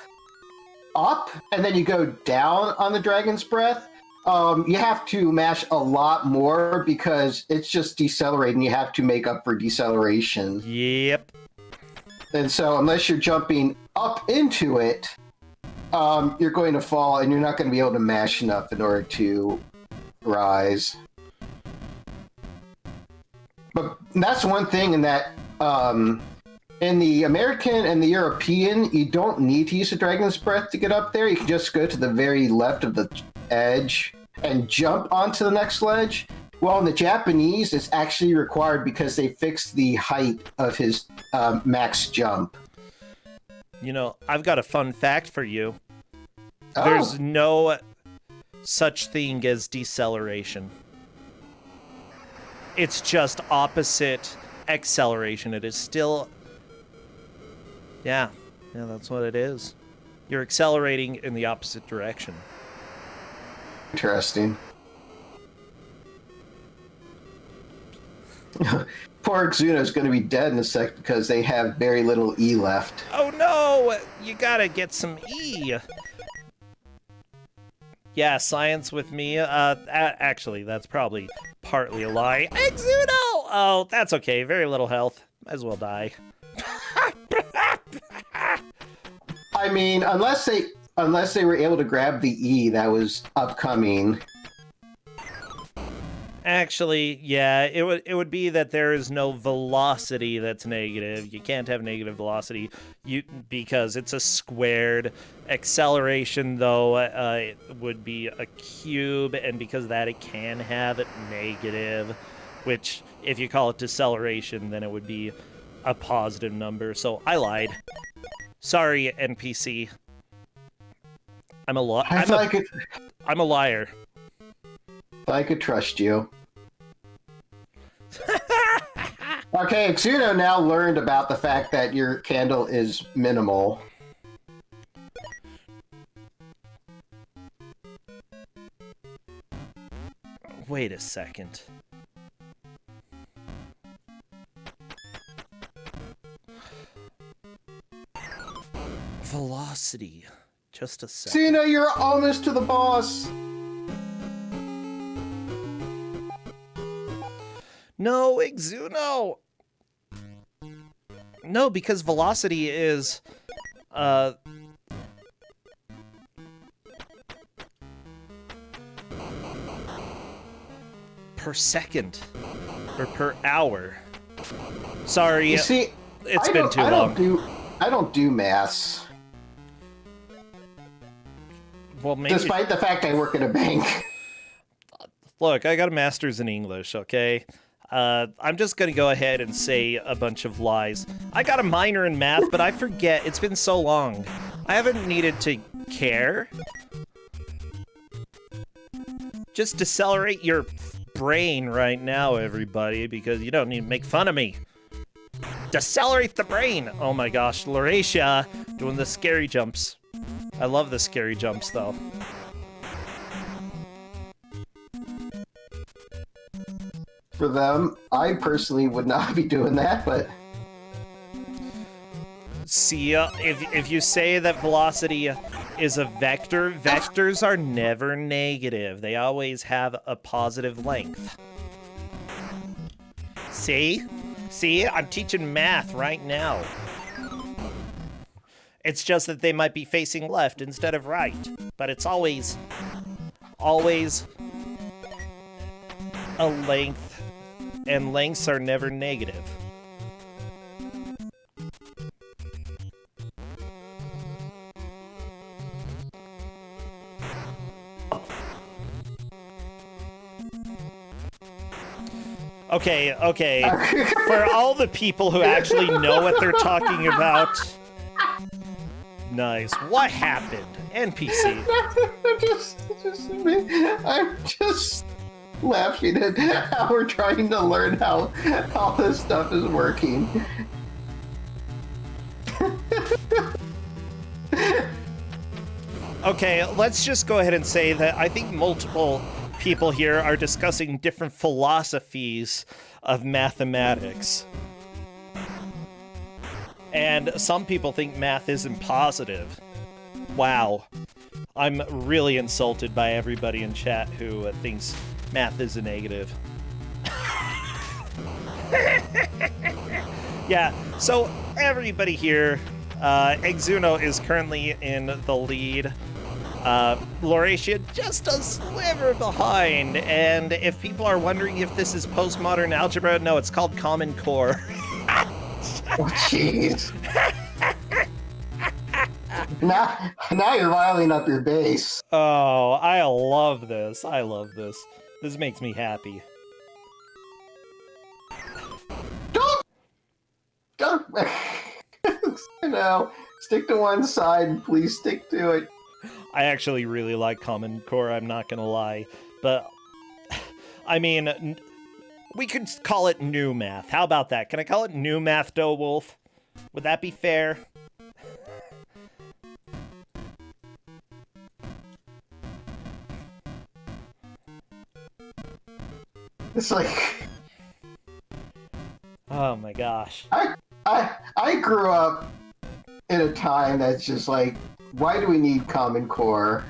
up and then you go down on the Dragon's Breath, you have to mash a lot more because it's just decelerating. You have to make up for deceleration. Yep. And so unless you're jumping up into it, you're going to fall and you're not going to be able to mash enough in order to rise. But that's one thing in that in the American and the European, you don't need to use the Dragon's Breath to get up there. You can just go to the very left of the edge and jump onto the next ledge. Well, in the Japanese, it's actually required because they fixed the height of his max jump. You know, I've got a fun fact for you. Oh. There's no such thing as deceleration. It's just opposite acceleration. It is still... Yeah, that's what it is. You're accelerating in the opposite direction. Interesting. Poor Xuno's going to be dead in a sec because they have very little E left. Oh no! You gotta get some E! Yeah, science with me. Actually, that's probably partly a lie. Exuno! Oh, that's okay. Very little health. Might as well die. I mean, unless they were able to grab the E that was upcoming. Actually, yeah, it would be that there is no velocity that's negative. You can't have negative velocity because it's a squared. Acceleration, though, it would be a cube, and because of that, it can have negative, which, if you call it deceleration, then it would be a positive number. So I lied. Sorry, NPC. I'm a liar. I could trust you. Okay, Xuno now learned about the fact that your candle is minimal. Wait a second. Velocity. Just a second. Xuno, you're almost to the boss. No, Exuno! No, because velocity is, per second. Or per hour. Sorry, you see, it's been too long. I don't do maths. Well, maybe... Despite the fact I work at a bank. Look, I got a master's in English, okay? I'm just gonna go ahead and say a bunch of lies. I got a minor in math, but I forget. It's been so long. I haven't needed to care. Just decelerate your brain right now, everybody, because you don't need to make fun of me. Decelerate the brain! Oh my gosh, Lauracia doing the scary jumps. I love the scary jumps, though. For them, I personally would not be doing that, but... See, if you say that velocity is a vector, vectors are never negative. They always have a positive length. See? See? I'm teaching math right now. It's just that they might be facing left instead of right. But it's always a length. And lengths are never negative. Okay, okay. For all the people who actually know what they're talking about. Nice. What happened? NPC. I'm just laughing at how we're trying to learn how all this stuff is working. Okay, let's just go ahead and say that I think multiple people here are discussing different philosophies of mathematics. And some people think math isn't positive. Wow. I'm really insulted by everybody in chat who thinks math is a negative. Yeah, so everybody here, Exuno is currently in the lead. Lauratia just a sliver behind, and if people are wondering if this is postmodern algebra, no, it's called Common Core. Oh, jeez. Now you're riling up your base. Oh, I love this. I love this. This makes me happy. Don't. No, stick to one side. Please stick to it. I actually really like Common Core, I'm not gonna lie. But, I mean, we could call it new math. How about that? Can I call it new math, Doe Wolf? Would that be fair? It's like... Oh my gosh. I grew up in a time that's just like, why do we need Common Core?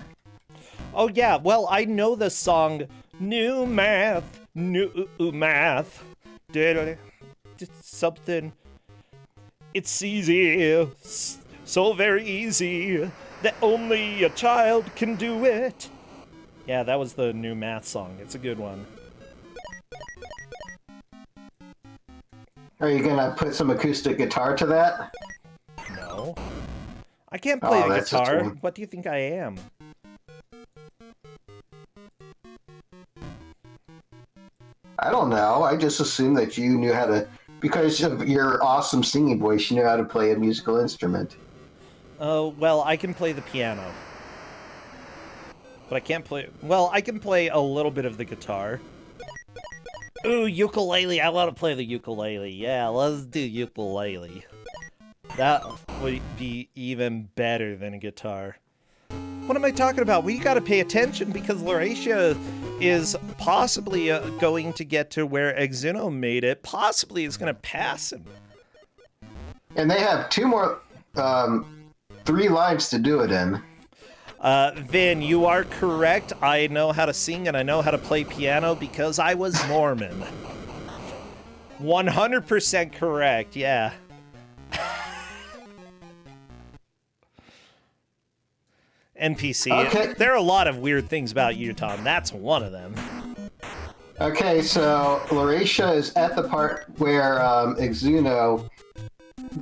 Oh yeah, well, I know the song New Math, New Math. Something. It's easy, so very easy, that only a child can do it. Yeah, that was the New Math song. It's a good one. Are you gonna put some acoustic guitar to that? No. I can't play the that's guitar. just What do you think I am? I don't know. I just assumed that you knew how to, because of your awesome singing voice, you knew how to play a musical instrument. Oh, well, I can play the piano. But I can't play... Well, I can play a little bit of the guitar. Ooh, ukulele. I want to play the ukulele. Yeah, let's do ukulele. That would be even better than a guitar. What am I talking about? We gotta pay attention because Lauratia is possibly going to get to where Exuno made it. Possibly is gonna pass him. And they have 3 lives to do it in. Vin, you are correct. I know how to sing and I know how to play piano because I was Mormon. 100% correct, yeah. NPC. Okay. There are a lot of weird things about you, Tom. That's one of them. Okay, so Lauratia is at the part where Exuno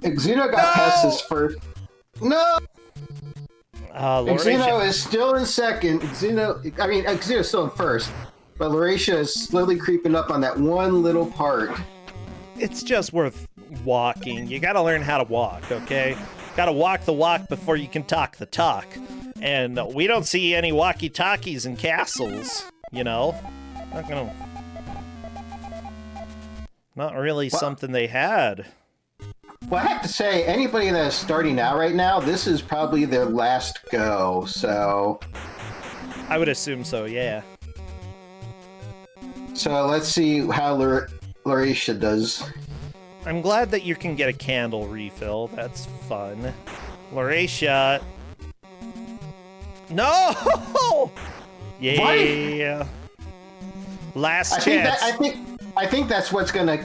got past his first... No! Exuno is still in second. Exuno's still in first. But Lauratia is slowly creeping up on that one little part. It's just worth walking. You gotta learn how to walk, okay? Gotta walk the walk before you can talk the talk. And we don't see any walkie-talkies in castles, you know? Not really something they had. Well, I have to say, anybody that is starting out right now, this is probably their last go, so... I would assume so, yeah. So let's see how Lauratia does. I'm glad that you can get a candle refill. That's fun. Lauratia... No! Yeah. What? Last chance. I think that's what's going to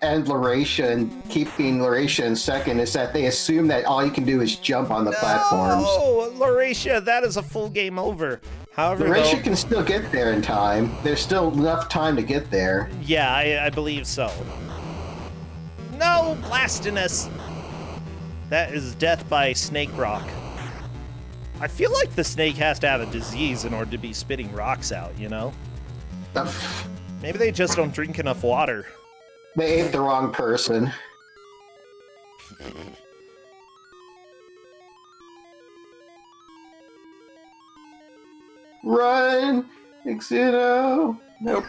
end Lauratia and keeping Lauratia in second is that they assume that all you can do is jump on the platforms. Oh, Lauratia, that is a full game over. However, Lauratia can still get there in time. There's still enough time to get there. Yeah, I believe so. No, blastiness. That is death by snake rock. I feel like the snake has to have a disease in order to be spitting rocks out, you know? Maybe they just don't drink enough water. They ate the wrong person. Run! Exuno! Nope.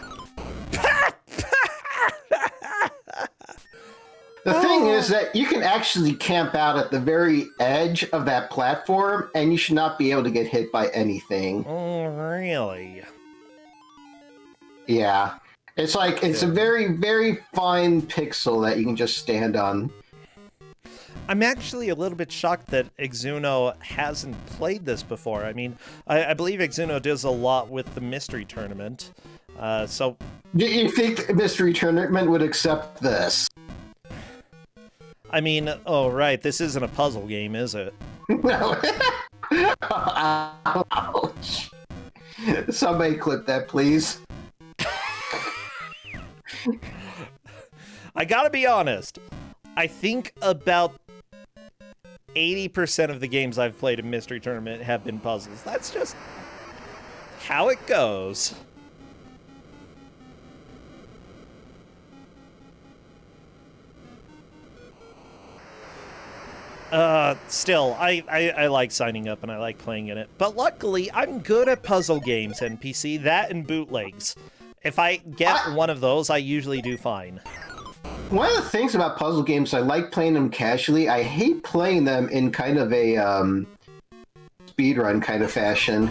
The thing is that you can actually camp out at the very edge of that platform, and you should not be able to get hit by anything. Oh, really? Yeah. It's like, it's a very, very fine pixel that you can just stand on. I'm actually a little bit shocked that Exuno hasn't played this before. I mean, I believe Exuno does a lot with the Mystery Tournament. So, Do you think the Mystery Tournament would accept this? I mean, oh, right, this isn't a puzzle game, is it? No. Ouch. Somebody clip that, please. I gotta be honest. I think about 80% of the games I've played in Mystery Tournament have been puzzles. That's just how it goes. Still, I like signing up and I like playing in it. But luckily, I'm good at puzzle games, NPC. That and bootlegs. If I get one of those, I usually do fine. One of the things about puzzle games, I like playing them casually. I hate playing them in kind of a speedrun kind of fashion.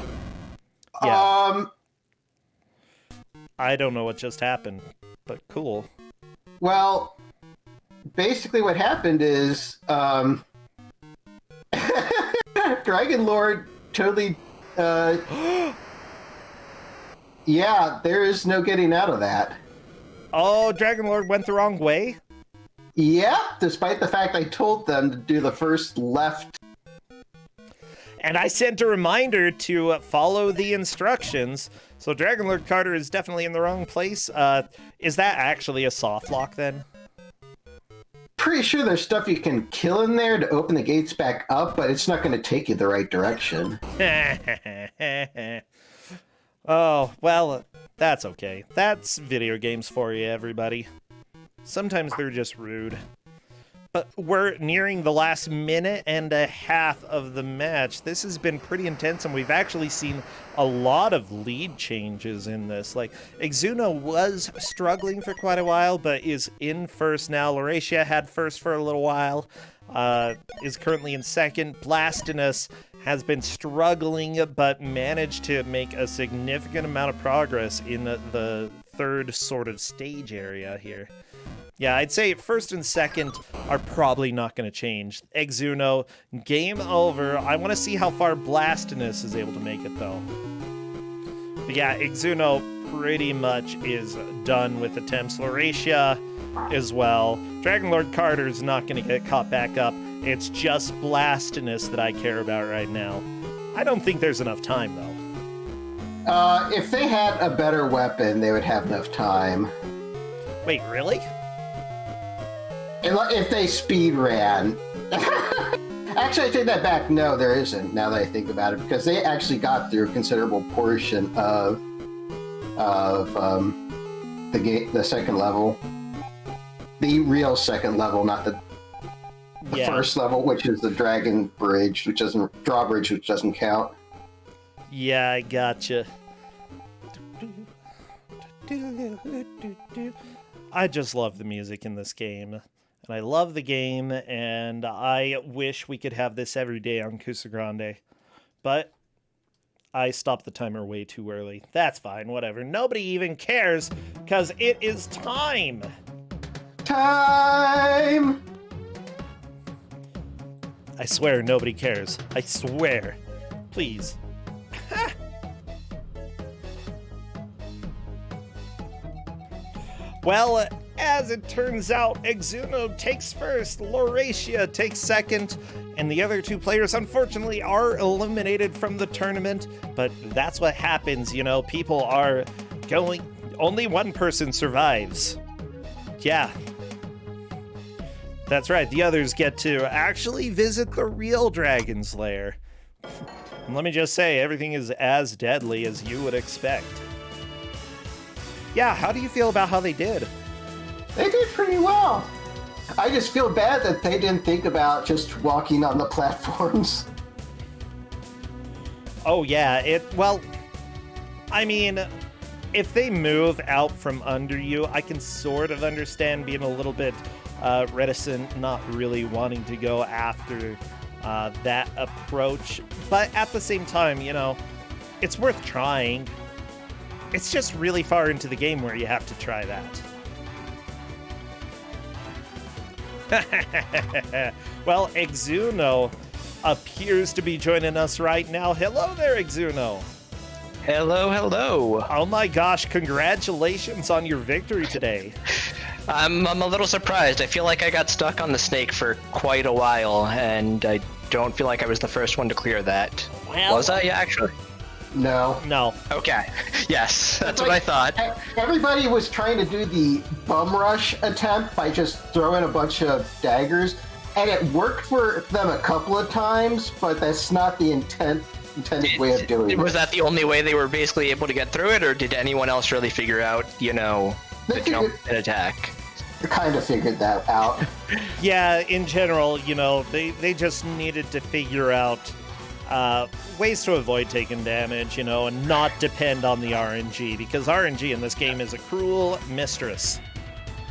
Yeah. I don't know what just happened, but cool. Well, basically what happened is Dragon Lord totally yeah, there is no getting out of that. Oh, Dragon Lord went the wrong way? Yeah, despite the fact I told them to do the first left. And I sent a reminder to follow the instructions. So Dragon Lord Carter is definitely in the wrong place. Is that actually a soft lock then? Pretty sure there's stuff you can kill in there to open the gates back up, but it's not going to take you the right direction. Oh, well, that's okay. That's video games for you, everybody. Sometimes they're just rude. But we're nearing the last minute and a half of the match. This has been pretty intense, and we've actually seen a lot of lead changes in this. Like, Exuno was struggling for quite a while, but is in first now. Lauracia had first for a little while, is currently in second. Blastinus has been struggling, but managed to make a significant amount of progress in the third sort of stage area here. Yeah, I'd say first and second are probably not going to change. Exuno, game over. I want to see how far Blastinus is able to make it, though. But yeah, Exuno pretty much is done with attempts. Lauracia as well. Dragon Lord Carter's not going to get caught back up. It's just Blastinus that I care about right now. I don't think there's enough time, though. If they had a better weapon, they would have enough time. Wait, really? If they speed ran. Actually, I take that back. No, there isn't, now that I think about it, because they actually got through a considerable portion of the second level. The real second level, not the first level, which is the dragon bridge, which doesn't count. Yeah, I gotcha. I just love the music in this game. And I love the game, and I wish we could have this every day on Ku5ogrande. But I stopped the timer way too early. That's fine, whatever. Nobody even cares, because it is time! Time! I swear nobody cares. I swear. Please. Well, as it turns out, Exuno takes first, Lauracia takes second, and the other two players, unfortunately, are eliminated from the tournament. But that's what happens, you know, people are going... Only one person survives. Yeah. That's right, the others get to actually visit the real dragon's lair. And let me just say, everything is as deadly as you would expect. Yeah, how do you feel about how they did? They did pretty well. I just feel bad that they didn't think about just walking on the platforms. Oh yeah, well, I mean, if they move out from under you, I can sort of understand being a little bit reticent, not really wanting to go after that approach. But at the same time, you know, it's worth trying. It's just really far into the game where you have to try that. Well, Exuno appears to be joining us right now. Hello there, Exuno. Hello, hello. Oh my gosh, congratulations on your victory today. I'm a little surprised. I feel like I got stuck on the snake for quite a while, and I don't feel like I was the first one to clear that. Well, was I actually? No. No. Okay. Yes, that's Like, what I thought. Everybody was trying to do the bum rush attempt by just throwing a bunch of daggers, and it worked for them a couple of times, but that's not the intended way of doing it. Was that the only way they were basically able to get through it, or did anyone else really figure out, the jump and attack? I kind of figured that out. Yeah, in general, they just needed to figure out ways to avoid taking damage, and not depend on the RNG, because RNG in this game is a cruel mistress.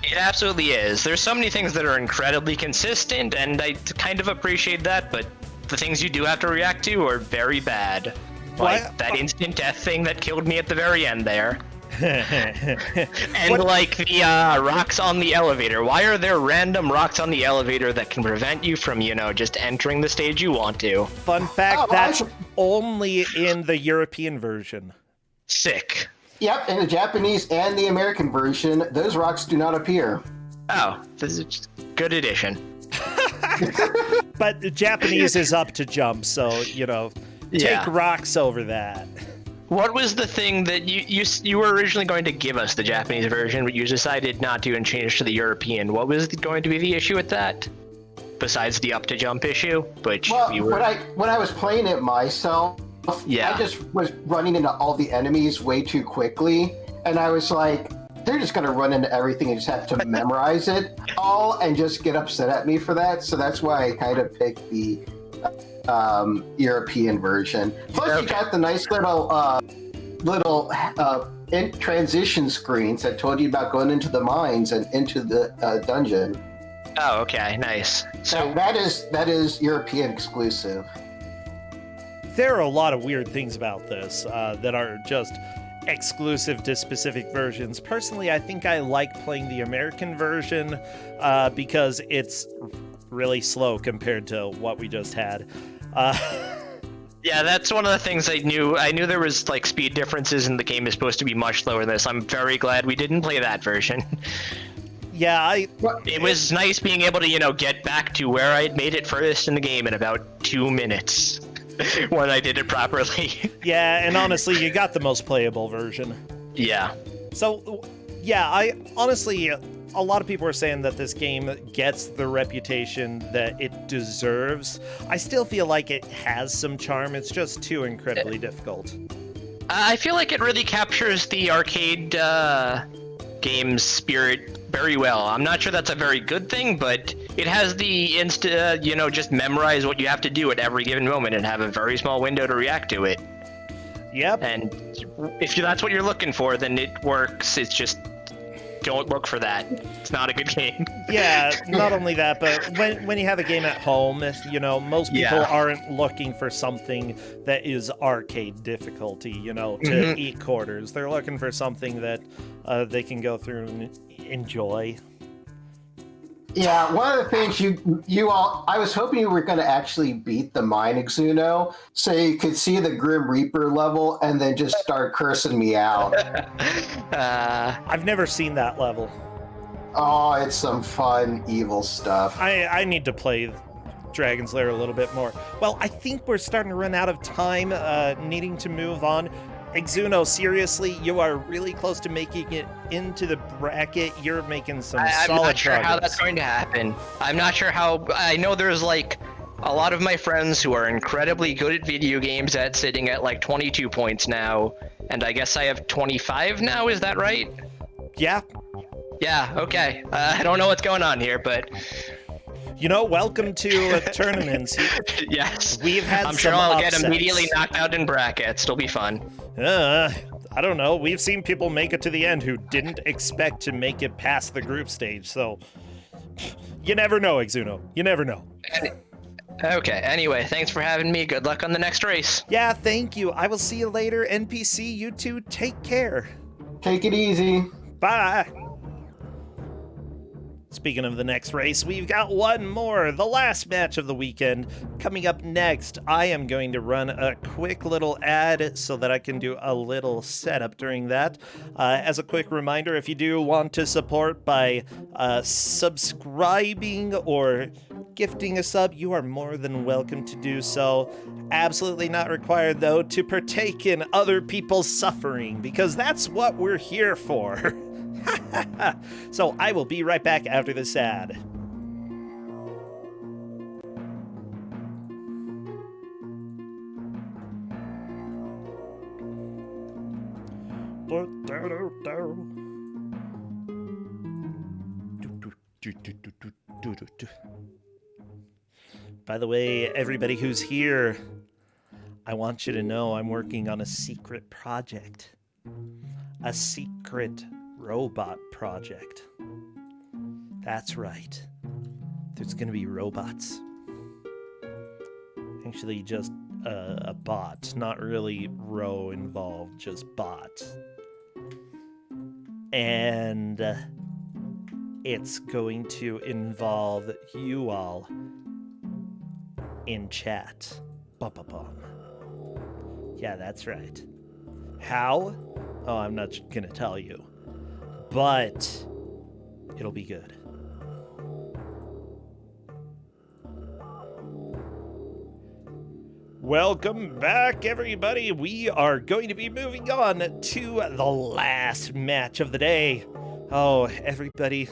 It absolutely is. There's so many things that are incredibly consistent, and I kind of appreciate that, but the things you do have to react to are very bad. Like that instant death thing that killed me at the very end there. And like the rocks on the elevator. Why are there random rocks on the elevator that can prevent you from, just entering the stage you want to? Fun fact, that's only in the European version. Sick. Yep, in the Japanese and the American version, those rocks do not appear. Oh, this is just good addition. But the Japanese is up to jump, so, take rocks over that. What was the thing that you were originally going to give us, the Japanese version, but you decided not to and changed to the European? What was going to be the issue with that? Besides the up to jump issue, which when I was playing it myself, I just was running into all the enemies way too quickly, and I was like, they're just gonna run into everything and just have to memorize it all and just get upset at me for that. So that's why I kind of picked the European version. Plus, you got the nice little transition screens that told you about going into the mines and into the dungeon. Oh, okay, nice. So that is European exclusive. There are a lot of weird things about this that are just exclusive to specific versions. Personally, I think I like playing the American version because it's really slow compared to what we just had. Yeah, that's one of the things I knew. I knew there was like speed differences, and the game is supposed to be much slower than this. I'm very glad we didn't play that version. Yeah, it was nice being able to, get back to where I had made it first in the game in about 2 minutes when I did it properly. Yeah, and honestly, you got the most playable version. Yeah. So, yeah, I honestly, a lot of people are saying that this game gets the reputation that it deserves. I still feel like it has some charm. It's just too incredibly difficult. I feel like it really captures the arcade game's spirit very well. I'm not sure that's a very good thing, but it has the just memorize what you have to do at every given moment and have a very small window to react to it. Yep. And if that's what you're looking for, then it works. It's just don't look for that. It's not a good game. Yeah, not only that, but when you have a game at home, most people aren't looking for something that is arcade difficulty, to eat quarters. They're looking for something that they can go through and enjoy. Yeah, one of the things you all, I was hoping you were going to actually beat the Mine Exuno so you could see the Grim Reaper level and then just start cursing me out. I've never seen that level. Oh, it's some fun, evil stuff. I need to play Dragon's Lair a little bit more. Well, I think we're starting to run out of time, needing to move on. Exuno, seriously, you are really close to making it into the bracket. You're making some solid progress. I'm not sure how that's going to happen. I'm not sure how. I know there's like a lot of my friends who are incredibly good at video games at sitting at like 22 points now, and I guess I have 25 now. Is that right? Yeah. Yeah. Okay. I don't know what's going on here, but. Welcome to tournaments. Yes. We've had I'm some sure I'll upsets. get immediately knocked out in brackets. It'll be fun. I don't know. We've seen people make it to the end who didn't expect to make it past the group stage, so you never know, Exuno. You never know. Okay, anyway, thanks for having me. Good luck on the next race. Yeah, thank you. I will see you later, NPC. You two, take care. Take it easy. Bye. Speaking of the next race, we've got one more, the last match of the weekend. Coming up next, I am going to run a quick little ad so that I can do a little setup during that. As a quick reminder, if you do want to support by subscribing or gifting a sub, you are more than welcome to do so. Absolutely not required, though, to partake in other people's suffering, because that's what we're here for. So I will be right back after this ad. By the way, everybody who's here, I want you to know I'm working on a secret project. A secret robot project. That's right. There's gonna be robots. Actually, just a bot. Not really row involved, just bot. And it's going to involve you all in chat. Ba-ba-bum. Yeah, that's right. How? Oh, I'm not gonna tell you. But it'll be good. Welcome back, everybody. We are going to be moving on to the last match of the day. Oh, everybody,